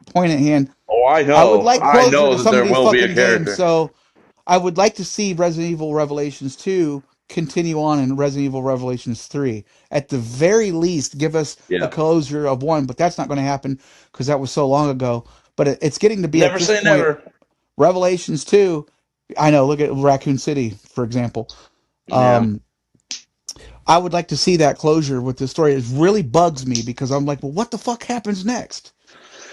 point at hand, oh I would like I closure know to that some of there these will be a fucking games. character So I would like to see Resident Evil Revelations 2 continue on in Resident Evil Revelations 3. At the very least, give us a yeah closure of one, but that's not going to happen because that was so long ago. But it's getting to be at never this say point, never Revelations 2. I know, look at Raccoon City, for example. yeah Um, I would like to see that closure with the story. It really bugs me because I'm like, well, what the fuck happens next?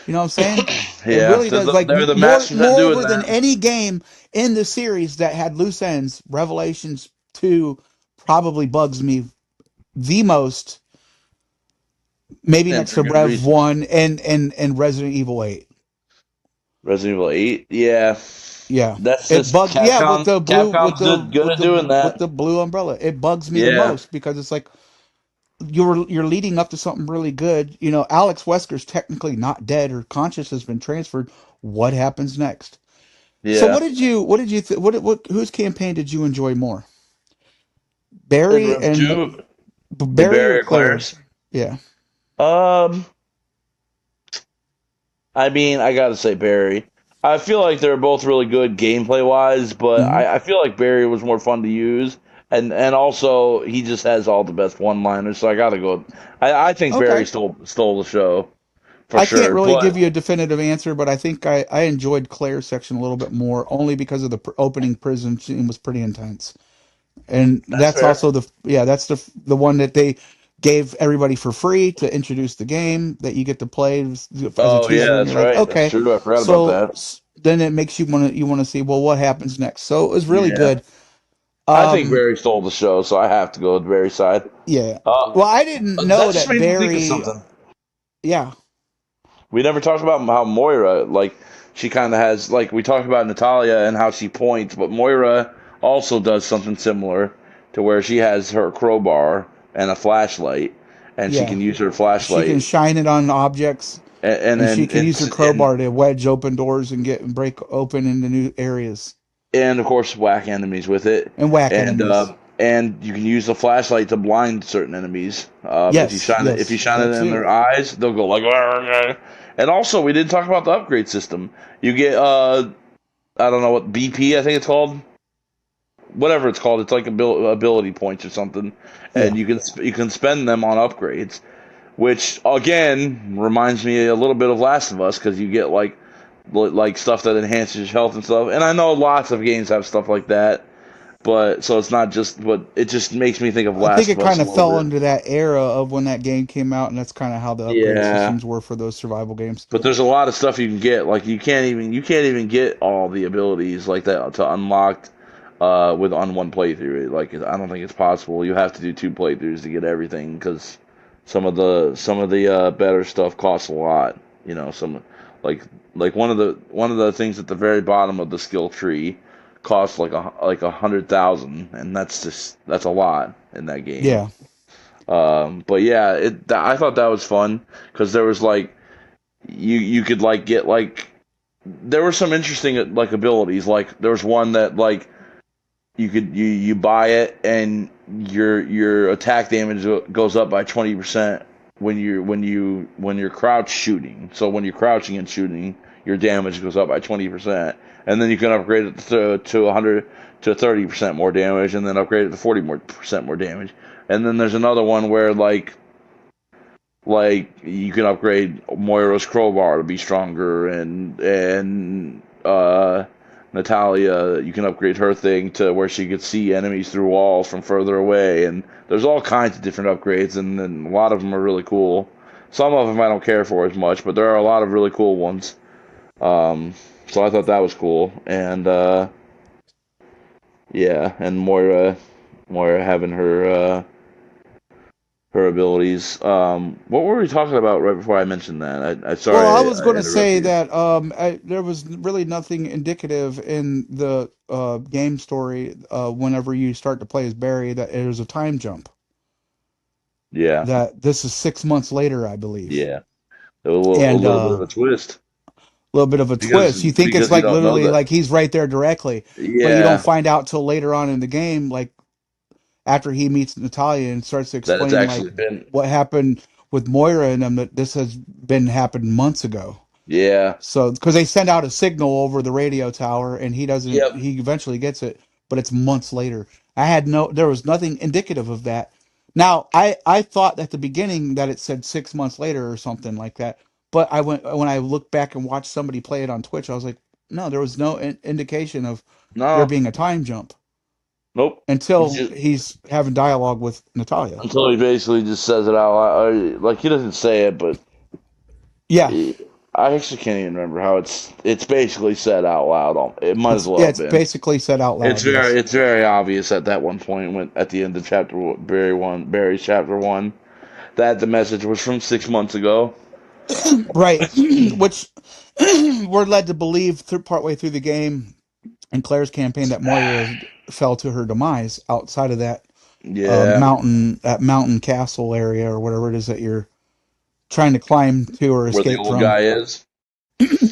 You know what I'm saying? It yeah really does. Like they're the masters at doing moreover than that. any game in the series that had loose ends, Revelations 2 probably bugs me the most, maybe And next for to good Rev reason. 1 and Resident Evil 8. Resident Evil 8, yeah. Yeah. That's It just bugs yeah, Capcom. Capcom's good at doing with that. the blue umbrella. It bugs me the Yeah. most because it's like you're leading up to something really good. You know, Alex Wesker's technically not dead or conscious has been transferred. What happens next? So Yeah. what did you whose campaign did you enjoy more? And Barry Rev and 2, In Barry or Barry or Claire? Clarence? Yeah. Um, I mean, I gotta say Barry. I feel like they're both really good gameplay wise, but Hmm. I feel like Barry was more fun to use, and also he just has all the best one liners. So I gotta go. I think Barry Okay. stole the show for I can't sure. really But give you a definitive answer, but I think I enjoyed Claire's section a little bit more, only because of the opening prison scene was pretty intense. And that's that's fair. also that's the one that they gave everybody for free to introduce the game that you get to play as a Oh yeah, teaser, and you're that's like, right. That's okay, true. I forgot about so that. then it makes you want to see, well, what happens next. So it was really Yeah, good. I think um Barry stole the show, so I have to go with Barry's side. yeah, Uh, well, I didn't that know just that made me think of Barry. something. Yeah. We never talked about how Moira, like, she kind of has, like, we talked about Natalia and how she points, but Moira also does something similar to where she has her crowbar and a flashlight, and she Yeah, can use her she can flashlight shine it on objects, and and she and can use her and, crowbar to wedge open doors and get and break open into new areas and of course whack enemies with it, and whack enemies. and you can use the flashlight to blind certain enemies. Yes, If you yes, shine that it in too. their eyes, they'll go like. "Arr, arr." And also, we didn't talk about the upgrade system. You get I don't know what BP I think it's called, whatever it's called. It's like ability points or something, Yeah. and you can spend them on upgrades, which again reminds me a little bit of Last of Us because you get like stuff that enhances your health and stuff. And I know lots of games have stuff like that, but so it's not just. But it just makes me think of I think Last it of Us kind a of little fell bit. into that era of when that game came out, and that's kind of how the upgrade Yeah. systems were for those survival games. But there's a lot of stuff you can get. Like you can't even get all the abilities like that to unlock with on one playthrough. Like I don't think it's possible. You have to do two playthroughs to get everything because some of the better stuff costs a lot. You know, some like like one of the things at the very bottom of the skill tree costs like 100,000, and that's a lot in that game. Yeah. But yeah, I thought that was fun because there was like you could like get like there were some interesting like abilities. Like there was one that like you buy it and your attack damage goes up by 20% when you're crouch shooting. So when you're crouching and shooting, your damage goes up by 20%, and then you can upgrade it to 100 to 30% more damage, and then upgrade it to 40% more damage. And then there's another one where like you can upgrade Moira's crowbar to be stronger, and Natalia, you can upgrade her thing to where she could see enemies through walls from further away, and there's all kinds of different upgrades, and then a lot of them are really cool. Some of them I don't care for as much, but there are a lot of really cool ones. Um, so I thought that was cool, and yeah, and Moira having her abilities. What were we talking about right before I mentioned that? I Well, I sorry was going I to say interrupted you. that there was really nothing indicative in the game story whenever you start to play as Barry that there's a time jump. Yeah, That this is 6 months later, I believe, yeah, a and little bit of a twist little bit of a twist. You think it's because you like don't know literally that. like he's right there directly, but you don't Yeah, find out till later on in the game, like after he meets Natalia and starts to that it's explain like actually been. what happened with Moira and them, that this has been happened months ago. Yeah. So, because they send out a signal over the radio tower, and he doesn't, Yep. he eventually gets it, but it's months later. There was nothing indicative of that. Now, I thought at the beginning that it said 6 months later or something like that, but when I looked back and watched somebody play it on Twitch, I was like, no, there was no indication of there No. being a time jump Nope. He's until just he's having dialogue with Natalia. until he basically just says it out loud. Like he doesn't say it, but Yeah, he, I actually can't even remember how it's basically said out loud. It might as well have it's been. basically said out loud. Yes. It's very obvious at that one point when at the end of Barry's chapter one that the message was from 6 months ago. Right, which we're led to believe through partway through the game in Claire's campaign that Moira fell to her demise outside of that Yeah, mountain castle area or whatever it is that you're trying to climb to or where the escape old from. guy is.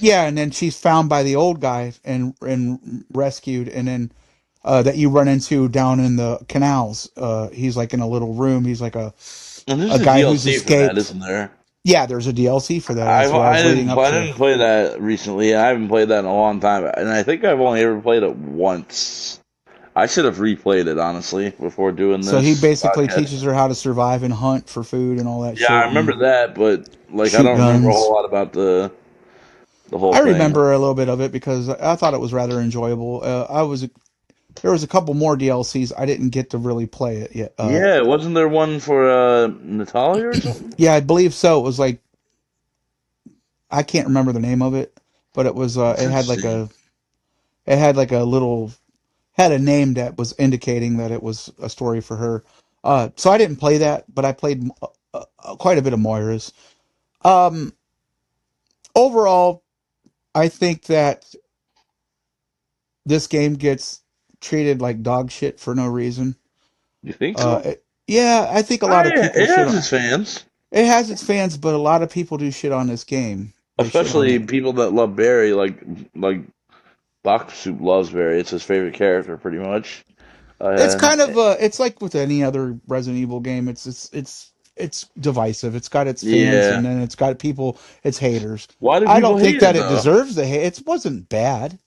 Yeah, and then she's found by the old guy and rescued, and then that you run into down in the canals. He's like in a little room. He's like And there's a a guy who's DLC for that, escaped. isn't there? Yeah, there's a DLC for that. That's what I was leading up I to. didn't play that recently. I haven't played that in a long time, and I think I've only ever played it once. I should have replayed it honestly before doing So he this basically podcast. teaches her how to survive and hunt for food and all that Yeah, I shit remember and that, but like I shoot don't remember a whole guns. lot about the whole I thing. remember a little bit of it because I thought it was rather enjoyable. There was a couple more DLCs I didn't get to really play it yet. Yeah, wasn't there one for Natalia or something? Yeah, I believe so. It was like I can't remember the name of it, but it was That's interesting. it had like a little had a name that was indicating that it was a story for her. So I didn't play that, but I played quite a bit of Moira's. Um, Overall, I think that this game gets treated like dog shit for no reason. You think so? Yeah, I think a lot of people It shit has on its fans, it. Has its fans, but a lot of people do shit on this game. They shit on especially it. people that love Barry. Like Box Soup loves Barry. It's his favorite character, pretty much. It's Uh, kind of it's like with any other Resident Evil game. It's divisive. It's got its fans, yeah. and then it's got people. It's haters. Why do I people don't think hate that it it though? deserves the hate. It wasn't bad.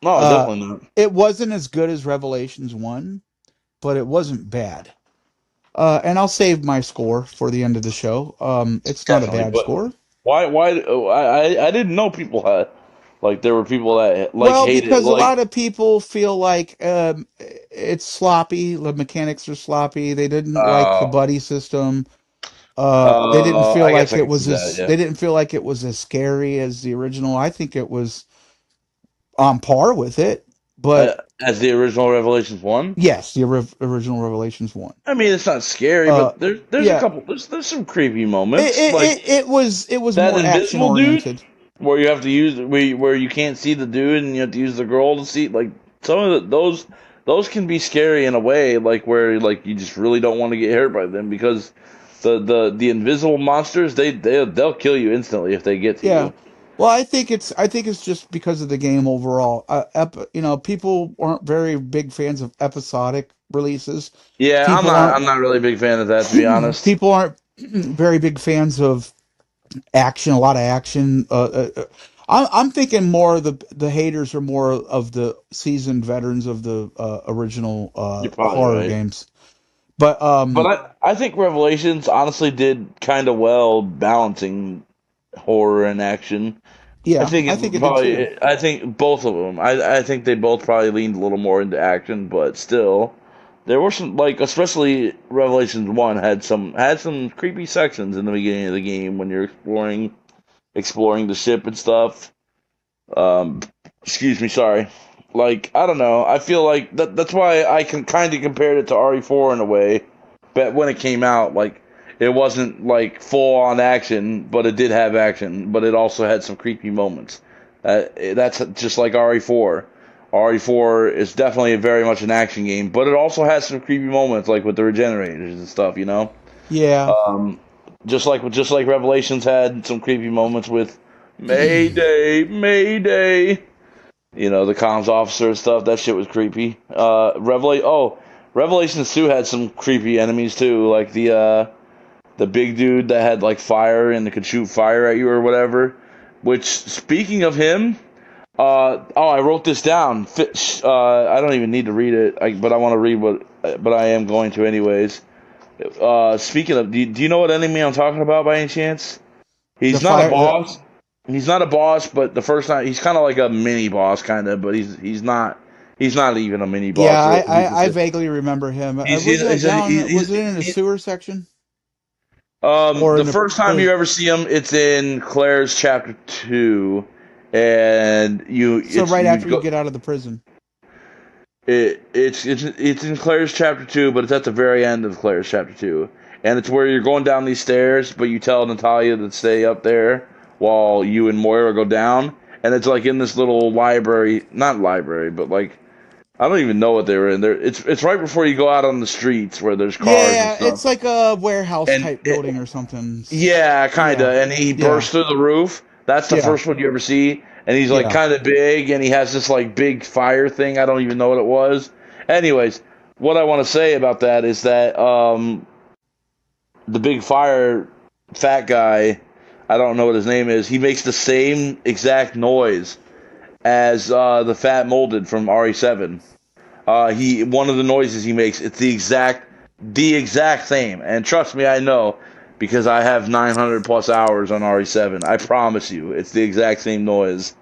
No, Uh, definitely not. it wasn't as good as Revelations one, but it wasn't bad. And I'll save my score for the end of the show. It's not a Definitely, bad but score. why? Oh, I didn't know people had like there were people that like Well, hate it. because a Like lot of people feel like it's sloppy. The mechanics are sloppy. They didn't like the uh buddy system. They didn't feel I guess like I it can see was that. as Yeah. they didn't feel like it was as scary as the original. I think it was on par with it, but As the original Revelations one. yes, the original Revelations one. I mean, it's not scary, Uh, but there's a yeah, couple there's some creepy moments like it was that more action invisible dude oriented. where you have to use where you can't see the dude and you have to use the girl to see like some of those can be scary in a way like where like you just really don't want to get hurt by them because the invisible monsters they'll kill you instantly if they get to Yeah. you. Well, I think it's just because of the game overall. People aren't very big fans of episodic releases. Yeah, People aren't I'm not really a big fan of that to be honest. people aren't very big fans of action. A lot of action. I'm thinking more of the haters are more of the seasoned veterans of the original You're probably horror right. games. But But I think Revelations honestly did kind of well balancing horror and action. yeah, I think it did too. I think both of them. I think they both probably leaned a little more into action, but still, there were some like especially Revelations one had some creepy sections in the beginning of the game when you're exploring the ship and stuff. Um, excuse me, sorry. Like I don't know. I feel like that's why I can kind of compare it to RE4 in a way. But when it came out, like it wasn't like full on action, but it did have action. But it also had some creepy moments. That's just like RE4. RE4 is definitely very much an action game, but it also has some creepy moments, like with the regenerators and stuff. You know, Yeah. um, just like Revelations had some creepy moments with Mayday, Mayday. You know, the comms officer and stuff. That shit was creepy. Revelations 2 had some creepy enemies too, like the big dude that had like fire and could shoot fire at you or whatever. Which, speaking of him, I wrote this down. I don't even need to read it, but I want to read but I am going to anyways. Speaking of, do you know what enemy I'm talking about by any chance? The He's not a fire the boss. He's not a boss, but the first time he's kind of like a mini boss, kind of. But he's not even a mini Yeah, boss. Really. I vaguely remember him. Was that down? Was it in a sewer section or in The the first time you prison? ever see him, it's in Claire's chapter 2, and So right you after you go. get out of the prison. It's in Claire's chapter 2, but it's at the very end of Claire's chapter 2, and it's where you're going down these stairs, but you tell Natalia to stay up there while you and Moira go down, and it's like in this little library, not library, but like I don't even know what they were in there. It's right before you go out on the streets where there's cars and Yeah, stuff, it's like a warehouse and type building or something. yeah, kind Yeah, of. And he yeah, bursts through the roof. That's the yeah, first one you ever see. And he's like yeah. kind of big, and he has this like big fire thing. I don't even know what it was. Anyways, what I want to say about that is that the big fire fat guy, I don't know what his name is. He makes the same exact noise as the fat molded from RE7. He one of the noises he makes, it's the exact same. And trust me, I know because I have 900 plus hours on RE7. I promise you, it's the exact same noise.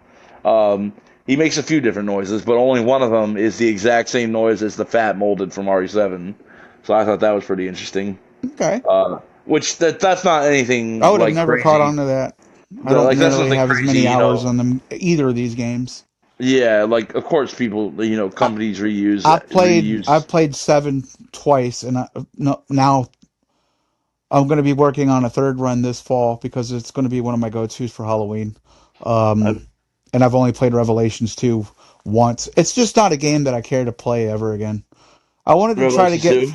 He makes a few different noises, but only one of them is the exact same noise as the fat molded from RE7. So I thought that was pretty interesting. Okay. Which that's not anything I would have like never caught crazy. on to that. I don't Like that's nearly nothing have as crazy, many hours on them either of these games. Yeah, like of course people, I, companies reuse I've reuse. played 7 twice, and no, now I'm going to be working on a third run this fall because it's going to be one of my go-tos for Halloween. I, And I've only played Revelations 2 once. It's just not a game that I care to play ever again. I wanted to try to Revelations get, 2.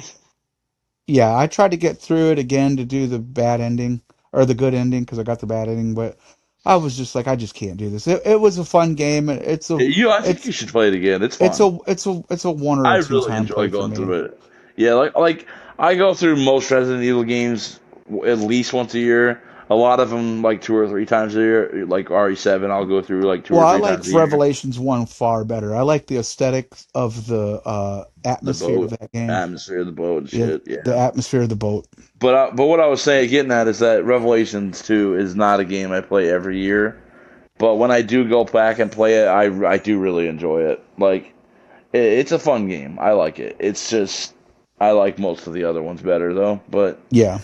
yeah, I tried to get through it again to do the bad ending or the good ending because I got the bad ending, but I was just like, I just can't do this. It was a fun game. I think It's you should play it again. It's it's fun. a it's a one or I a two really time enjoy play for going me. through it. Yeah, like I go through most Resident Evil games at least once a year. A lot of them like 2 or 3 times a year. Like RE7, I'll go through like two Well, or I three like times a year. Revelations 1 far better. I like the aesthetics of the The atmosphere of boat, that game. atmosphere, the boat, and Yeah, shit. the Yeah. atmosphere of the boat. But what I was saying, getting at is that Revelations 2 is not a game I play every year. But when I do go back and play it, I do really enjoy it. Like it's a fun game. I like it. It's just I like most of the other ones better though. But Yeah,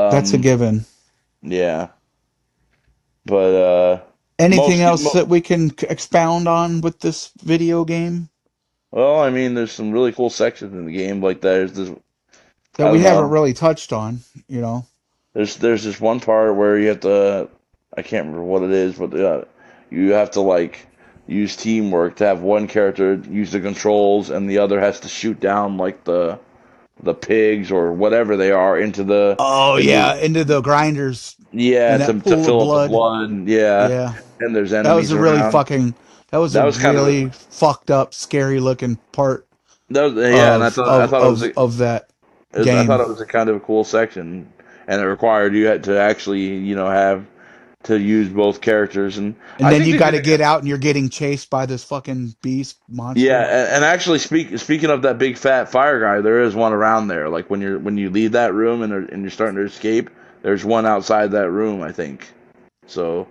that's a um, given. yeah. But Anything most else that mo- we can expound on with this video game well, I mean, there's some really cool sections in the game. Like there's this, that I we don't haven't know. really touched on? You know. There's this one part where you have to, I can't remember what it is, but you have to like use teamwork to have one character use the controls and the other has to shoot down like the pigs or whatever they are Oh into yeah, into the grinders yeah in that to pool of fill up the blood. blood. Yeah, Yeah, and there's that was enemies a really around. fucking. That was a That was kind of really fucked up, scary looking part yeah, and I thought it was of that I thought game. it was a kind of a cool section, and it required you had to actually have to use both characters, and And I then think you they got did to a good. get out, and you're getting chased by this fucking beast Yeah, monster. and actually speaking of that big fat fire guy, there is one around there. Like when you leave that room and you're starting to escape, there's one outside that room, I think. So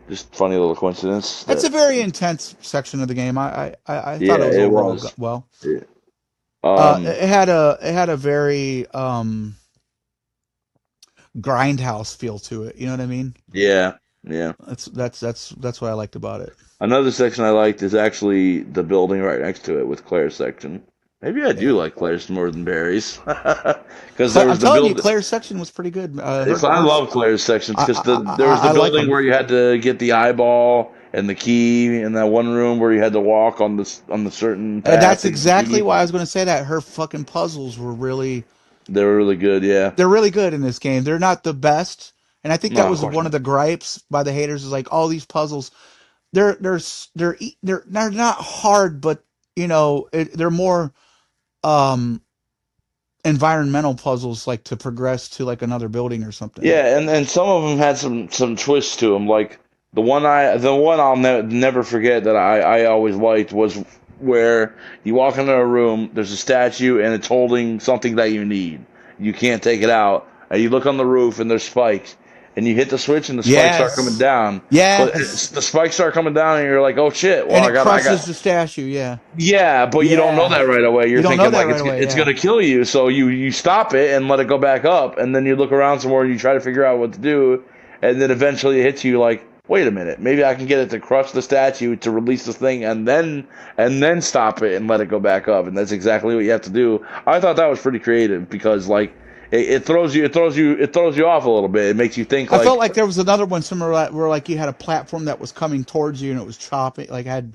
just funny little coincidence That's a that very intense section of the game. I thought yeah, it was it overall was. well. Yeah. Um, It had a very grindhouse feel to it. You know what I mean? yeah, yeah. That's what I liked about it. Another section I liked is actually the building right next to it with Claire's section. Maybe I do Yeah, like Claire's more than Barry's because there I'm was the telling you, build. Claire's section was pretty good. If I love Claire's sections because there was the I like building them. where you had to get the eyeball and the key, and that one room where you had to walk on the certain And path that's to get the exactly key. why I was going to say that her fucking puzzles were They were really good. Yeah. they're really good in this game. They're not the best, and I think No, that of was course one of not. the gripes by the haters is like all these puzzles. They're not hard, but they're more um environmental puzzles like to progress to like another building or something. Yeah, and some of them had some twists to them. Like the one I'll never forget that I always liked was where you walk into a room, there's a statue, and it's holding something that you need. You can't take it out, and you look on the roof, and there's spikes, and you hit the switch, and the spikes start coming Yes. down. But Yes. the spikes start coming down, and you're like, oh shit! Well, And it I crushes got the statue, yeah. yeah, but you don't know Yeah. that right away. You You're don't know thinking that like right away, it's yeah. gonna kill you, so you stop it and let it go back up, and then you look around some more and you try to figure out what to do, and then eventually it hits you like, wait a minute, maybe I can get it to crush the statue to release the thing, and then stop it and let it go back up, and that's exactly what you have to do. I thought that was pretty creative because like it throws you off a little bit. It makes you think I felt like like there was another one similar to that where like you had a platform that was coming towards you and it was chopping, like had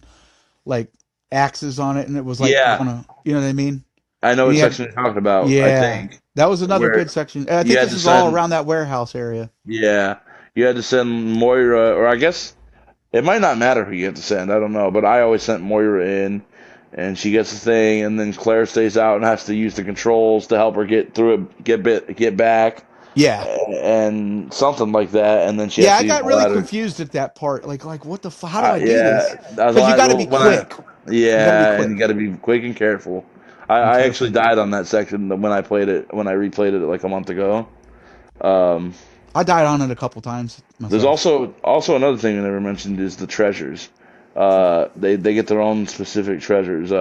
like axes on it, and it was like yeah, gonna, you know what I mean? I know And what you had, section you're talking about. I yeah, think that was another where good section. And I you think had this to is all send. around that warehouse area. Yeah, you had to send Moira, or I guess it might not matter who you have to send. I don't know, but I always sent Moira in, and she gets the thing, and then Claire stays out and has to use the controls to help her get through it, get back, Yeah. and something like that, and then she has Yeah, to I use got the really ladder. confused at that part. Like what the how do I do this? Yeah, that's Because you why got to be when I quick. You got to be yeah, and you quick got to be quick and careful. and I actually careful. died on that section when I played it when I replayed it like a month ago. Um, I died on it a couple times there's myself. also another thing I never mentioned is the treasures. They get their own specific treasures.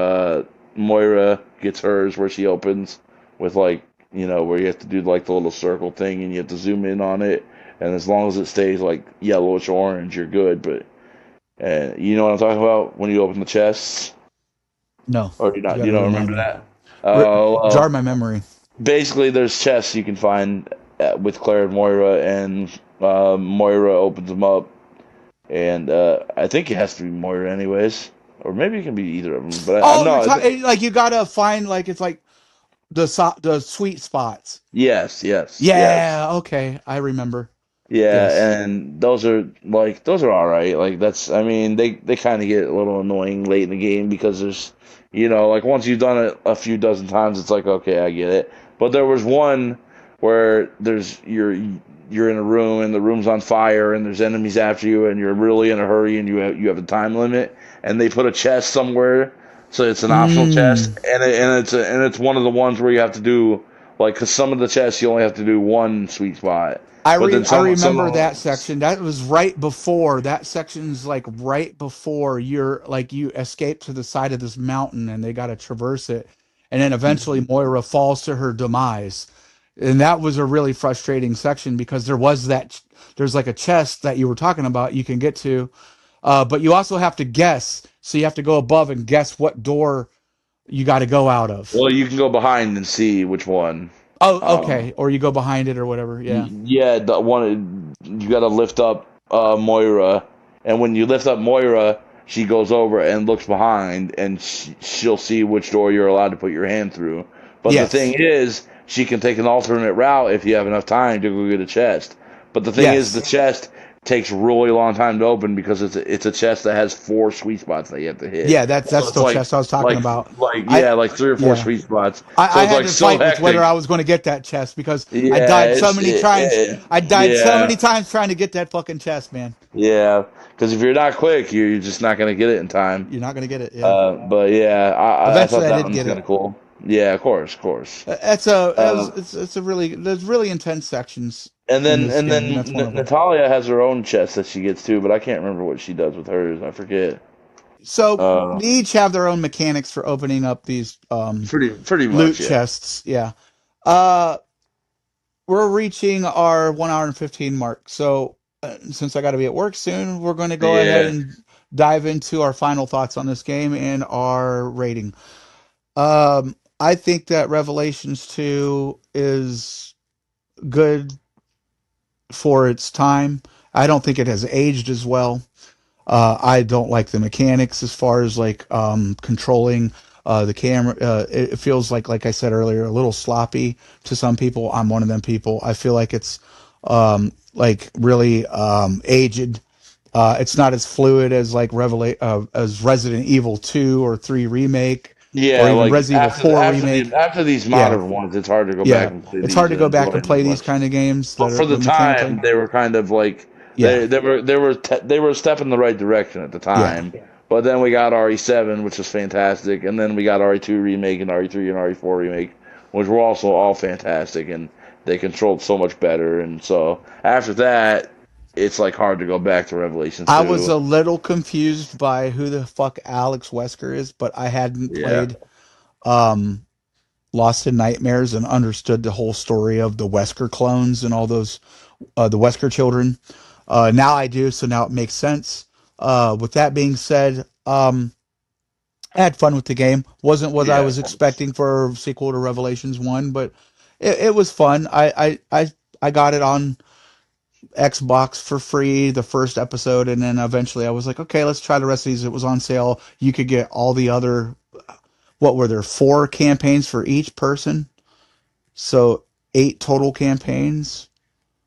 Moira gets hers where she opens with like where you have to do like the little circle thing and you have to zoom in on it, and as long as it stays like yellowish orange, you're good. But you know what I'm talking about when you open the chests, No, or do you you not? got You to don't remind remember me. that? R- Oh, Jar my memory. basically, there's chests you can find with Claire and Moira, and Moira opens them up, and I think it has to be Moira anyways, or maybe it can be either of them. But I Oh, you're no, talking like you got to find like it's like the sweet spots. yes, yes, yes. Yeah, okay, I remember. Yes. Yeah, and those are all right. Like that's I mean they kind of get a little annoying late in the game because there's like once you've done it a few dozen times it's like okay, I get it. But there was one where you're in a room and the room's on fire and there's enemies after you and you're really in a hurry and you have a time limit and they put a chest somewhere, so it's an optional chest, Mm. and it's one of the ones where you have to do like because some of the chests you only have to do one sweet spot. But then I some remember of that section. That was right before. That section's like right before you're like you escape to the side of this mountain and they got to traverse it. And then eventually them. Moira falls to her demise. And that was a really frustrating section because there's like a chest that you were talking about you can get to. But you also have to guess. So you have to go above and guess what door you got to go out of. Well, you can go behind and see which one. Oh, Um, okay. Or you go behind it or whatever. Yeah. yeah, the one you got to lift up Moira, and when you lift up Moira, she goes over and looks behind, and she'll see which door you're allowed to put your hand through. But the thing Yes. is, she can take an alternate route if you have enough time to go get a chest. But the thing is, the Yes. chest takes a really long time to open because it's a chest that has four sweet spots that you have to hit. Yeah, So that's it's the chest I was talking like about. I yeah, like three or four yeah. sweet spots. So I it's had like to so fight with whether hectic. I was going to get that chest because I Yeah, died so many times. I died so yeah, many times trying to get that fucking chest, man. yeah. Because if you're not quick, you're just not gonna get it in time. You're not going to get it. Yeah. But yeah, I Eventually, thought I that did one was get kind it. of cool. Yeah, of course, of course. Uh, It's a really there's really intense sections and in then this and game, and then that's one of them. Natalia has her own chest that she gets too, but I can't remember what she does with hers. I forget. So Uh, they each have their own mechanics for opening up these pretty loot much, yeah. chests. Yeah. Uh, we're reaching our 1 hour and 15 mark. So since I got to be at work soon, we're going to go ahead Yeah, and dive into our final thoughts on this game and our rating. I think that Revelations 2 is good for its time. I don't think it has aged as well. I don't like the mechanics as far as like controlling the camera. It feels like I said earlier, a little sloppy to some people. I'm one of them people. I feel like it's like really aged. It's not as fluid as like as Resident Evil 2 or 3 remake or yeah. even Like Resident Evil 4 remake. after these Yeah, modern ones, it's hard to go back yeah. and play It's hard these to and go enjoy back and them as play these much. kind of games that But are for the the mechanically. time, they were kind of like Yeah, they were a step in the right direction at the yeah. time. But then we got RE7, which was fantastic, and then we got RE2 remake and RE3 and RE4 remake, which were also all fantastic, and they controlled so much better. And so after that, it's like hard to go back to Revelations I was 2. a little confused by who the fuck Alex Wesker is, but I hadn't Yeah, played um, Lost in Nightmares and understood the whole story of the Wesker clones and all those the Wesker children. Now I do, so now it makes sense. With that being said, I had fun with the game. Wasn't what I yeah. was expecting for a sequel to Revelations 1, but it was fun. I got it on Xbox for free, the first episode, and then eventually I was like, okay, let's try the rest of these. It was on sale. You could get all the other, what were there, 4 campaigns for each person? So 8 total campaigns.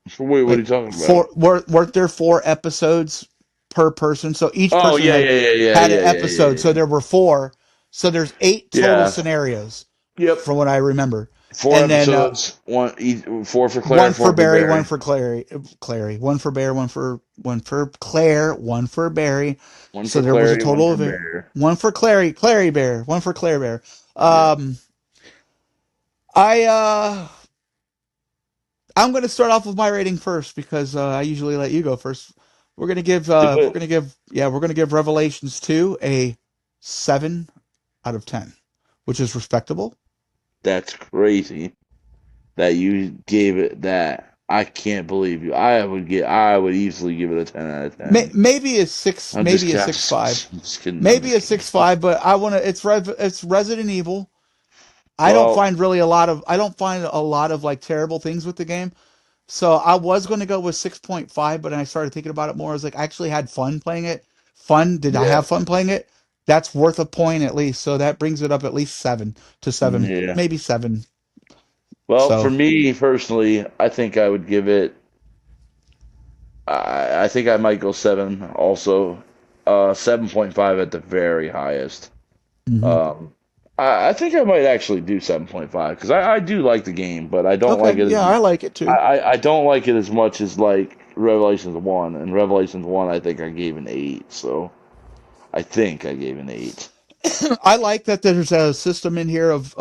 So wait, what are Like you talking about? four, weren't there 4 episodes per person? So each Oh person yeah, had yeah, yeah, yeah, had an yeah, yeah, yeah, episode. So yeah. there were four. So there's 8 total Yeah. scenarios Yep. from what I remember. 4 And then episodes. Four for Claire, one for 4 for Barry, one Barry. for Clary, one for Bear, one for Claire, one for Barry. One So for there was a Clary, one total for of Bear. one for Clary Bear, one for Claire Bear. Yeah. Um, I I'm going to start off with my rating first because I usually let you go first. Do We're it. gonna give we're gonna give Revelations 2 a 7 out of 10, which is respectable. That's crazy that you gave it that. I can't believe you. I would easily give it a 10 out of 10. Maybe a six, I'm just maybe a kidding. 6.5, I'm just kidding. I'm maybe just a kidding. 6.5. But I want to. It's Resident Evil. Well, I don't find a lot of like terrible things with the game. So I was going to go with 6.5, but then I started thinking about it more. I was like, I actually had fun playing it. Fun? Did I yeah. have fun playing it? That's worth a point at least. So that brings it up at least 7 to 7, Yeah. maybe 7. Well, for So me personally, I think I would give it. I think I might go 7 also. 7.5 at the very highest. mhm. Um, I think I might actually do 7.5 because I do like the game, but I don't Okay, like it yeah, as I like it too. I don't like it as much as like Revelations 1. And Revelations 1 I think I gave an 8, so I think I gave an 8. I like that there's a system in here of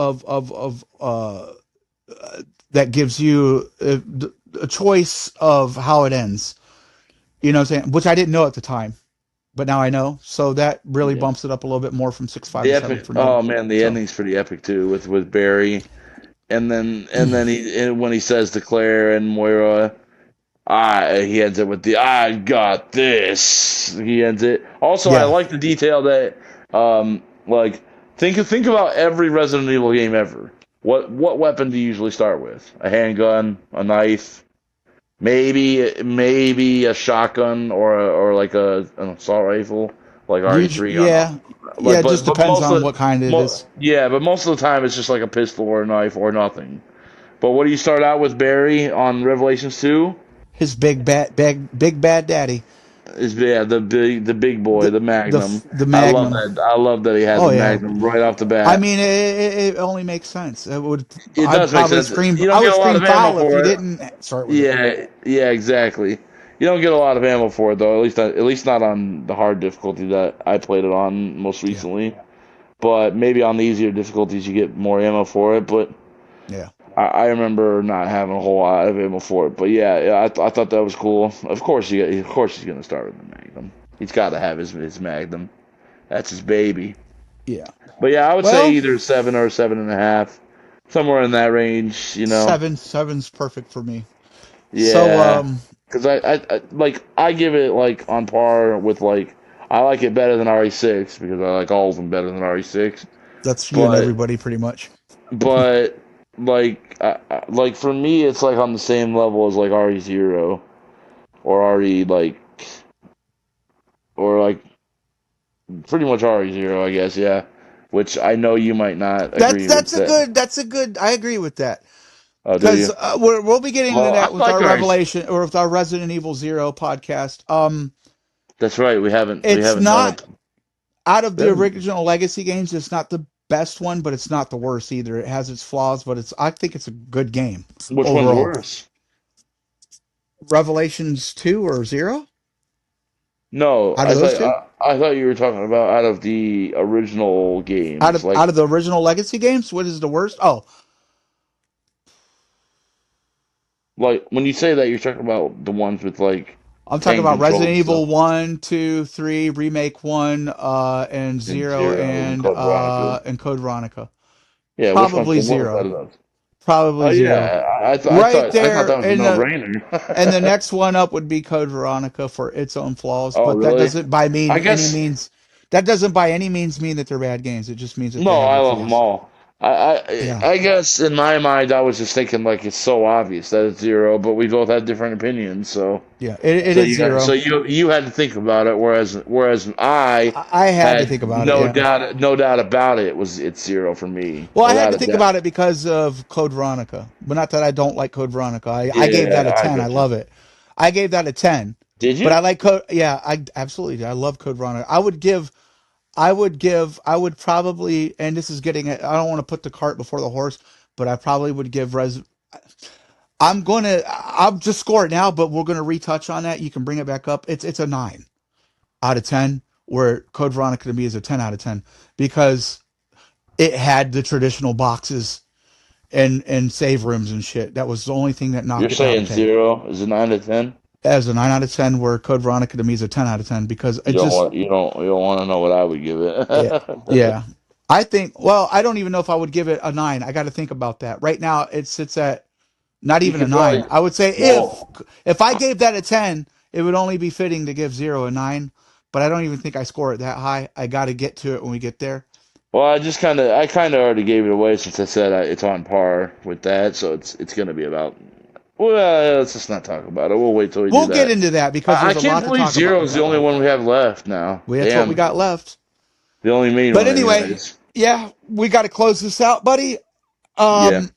that gives you a choice of how it ends. You know what I'm saying? Which I didn't know at the time, but now I know. So that really Yeah. bumps it up a little bit more from 6.5 The to 7 epic for me. oh man, the So ending's pretty epic too with Barry. And then when he says to Claire and Moira, he ends it with the "I got this." He ends it. Also, I yeah, like the detail that like think about every Resident Evil game ever. What weapon do you usually start with? A handgun, a knife, maybe a shotgun or like an assault rifle, like RE3 on yeah, yeah. like It just but depends on what kind it is. yeah, but most of the time it's just like a pistol or a knife or nothing. But what do you start out with Barry on Revelations 2? His big bad daddy, Is yeah, the big boy, the the Magnum. the I love Magnum. that. I love that he had Oh the yeah. Magnum right off the I bat. mean, it only makes sense. It I'd does make probably sense. scream. You I don't would get a lot scream of ammo foul if for you it. didn't start with it. Yeah, yeah, exactly. You don't get a lot of ammo for it though. At least not on the hard difficulty that I played it on most Yeah, recently. But maybe on the easier difficulties you get more ammo for it. But yeah. I remember not having a whole lot of ammo for it. But yeah, I thought that was cool. Of course he's gonna start with the Magnum. He's got to have his Magnum. That's his baby. Yeah. But yeah, I would say Well, either 7 or 7.5, somewhere in that range. seven's perfect for me. So, Yeah, because I give it like on par with like I like it better than RE6 because I like all of them better than RE6. that's you and But everybody pretty much. but like for me, it's like on the same level as like RE0 or RE like pretty much RE0, I guess. Yeah, which I know you might not agree with that. That's a good. I agree with that Oh, do because you? we'll be getting into Well, I that with like our RE. Revelation or with our Resident Evil Zero podcast. That's right. We It's haven't done not it. out of We the haven't. original Legacy games. It's not the best one, but it's not the worst either. It has its flaws, but I think it's a good game Which one's overall. worse? Revelations 2 or 0 No, out of those two. I thought you were talking about out of the original games. Out of the original Legacy games, what is the worst? Oh, Like when you say that, you're talking about the ones with like I'm talking hand about controls Resident and stuff. Evil 1, 2, 3, Remake 1, and And 0 Zero and Code Veronica. and Code Veronica. Yeah, which one's Probably the worst out 0. of those? Oh Probably 0. yeah, Right I thought there that was a in no and the brainer. next one up would be Code Veronica for its own flaws, Oh but that really? doesn't by I mean any guess means that doesn't by any means mean that they're bad games. It just means that they no, have I their love them flaws. all. Yeah. I guess in my mind I was just thinking like it's so obvious that it's Zero, but we both had different opinions, so. Yeah, it is So 0. you had to think about it, whereas I I had to think had about it, yeah. no doubt about it. It's Zero for me, Well, I had without to a think doubt. about it because of Code Veronica. But not that I don't like Code Veronica. I gave that a Yeah, I 10. I got you. love it. I gave that a 10. Did But you? I like Code. Yeah, I absolutely do. I love Code Veronica. I would give. I would probably, and this is getting it, I don't want to put the cart before the horse, but I probably would give I'll just score it now, but we're gonna retouch on that. You can bring it back up. It's a 9 out of 10, where Code Veronica to me is a 10 out of 10 because it had the traditional boxes and save rooms and shit. That was the only thing that You're knocked it down a saying peg. 0 is a 9 to 10? As a 9 out of 10, where Code Veronica to me is a 10 out of 10 because it You don't just, want you don't want to know what I would give yeah, it. yeah. I think, well, I don't even know if I would give it a 9. I got to think about that. Right now, it sits at not You even a could 9. probably I would say well, if I gave that a 10, it would only be fitting to give 0 a 9. But I don't even think I score it that high. I got to get to it when we get there. I kind of already gave it away since I said it's on par with that, so it's gonna be about. Well, let's just not talk about it. We'll wait till we do We'll get that. into that because I there's a can't lot to believe talk about 0 with is the that only one. one we have left now. That's what we Damn, got left. the only main But one, anyway, anyways. yeah, we got to close this out, buddy. Yeah, Um,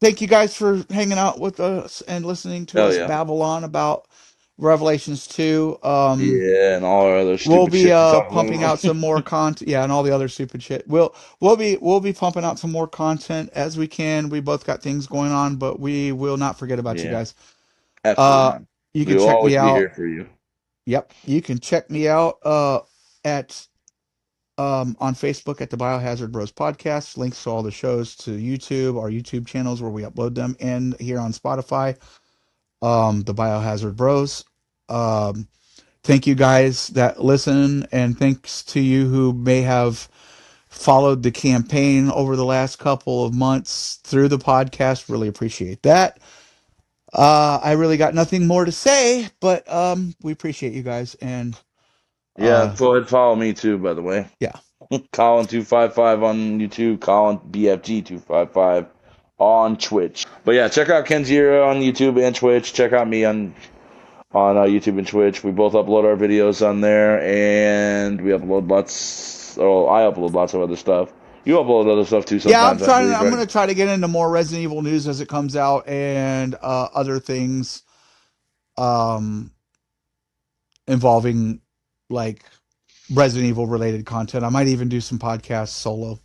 Thank you guys for hanging out with us and listening to hell us yeah, babble on about Revelations 2. yeah, and all our other We'll stupid be shit we talk pumping about. out some more content, yeah, and all the other stupid shit. We'll be pumping out some more content as we can. We both got things going on, but we will not forget about you Yeah, guys. absolutely Uh, not. you We can will check always me be here out. for you. Yep, you can check me out at on Facebook at the Biohazard Bros podcast. Links to all the shows to YouTube, our YouTube channels where we upload them, and here on Spotify, the Biohazard Bros. Um, Thank you guys that listen, and thanks to you who may have followed the campaign over the last couple of months through the podcast. Really appreciate that. I really got nothing more to say, but we appreciate you guys, and Yeah, uh, go ahead and follow me too, by the way. yeah. Colin255 on YouTube, Colin BFG255 on Twitch. But yeah, check out Kenjira on YouTube and Twitch. Check out me on YouTube and Twitch. We both upload our videos on there, and we upload lots. Oh, I upload lots of other stuff. You upload other stuff too Yeah, sometimes, I believe, I'm right? gonna try to get into more Resident Evil news as it comes out and other things um, involving like Resident Evil related content. I might even do some podcasts solo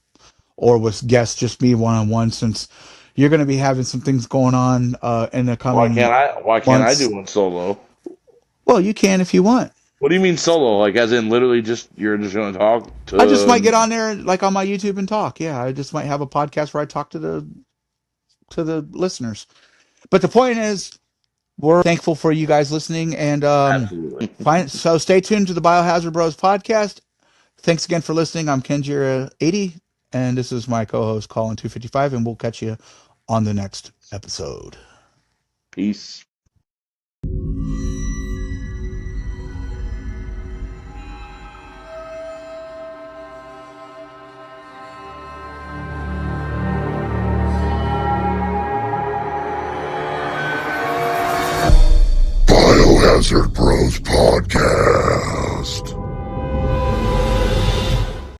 or with guests, just me one on one, since you're going to be having some things going on in the coming Why can't I do months. one solo? Well, you can if you want. What do you mean solo? Like as in literally just you're just gonna talk I just might to. get on there like on my YouTube and talk. Yeah, I just might have a podcast where I talk to the listeners. But the point is, we're thankful for you guys listening, and Absolutely. so stay tuned to the Biohazard Bros podcast. Thanks again for listening. I'm Kenjira80, and this is my co-host Colin255, and we'll catch you on the next episode. Peace. Biohazard Bros Podcast.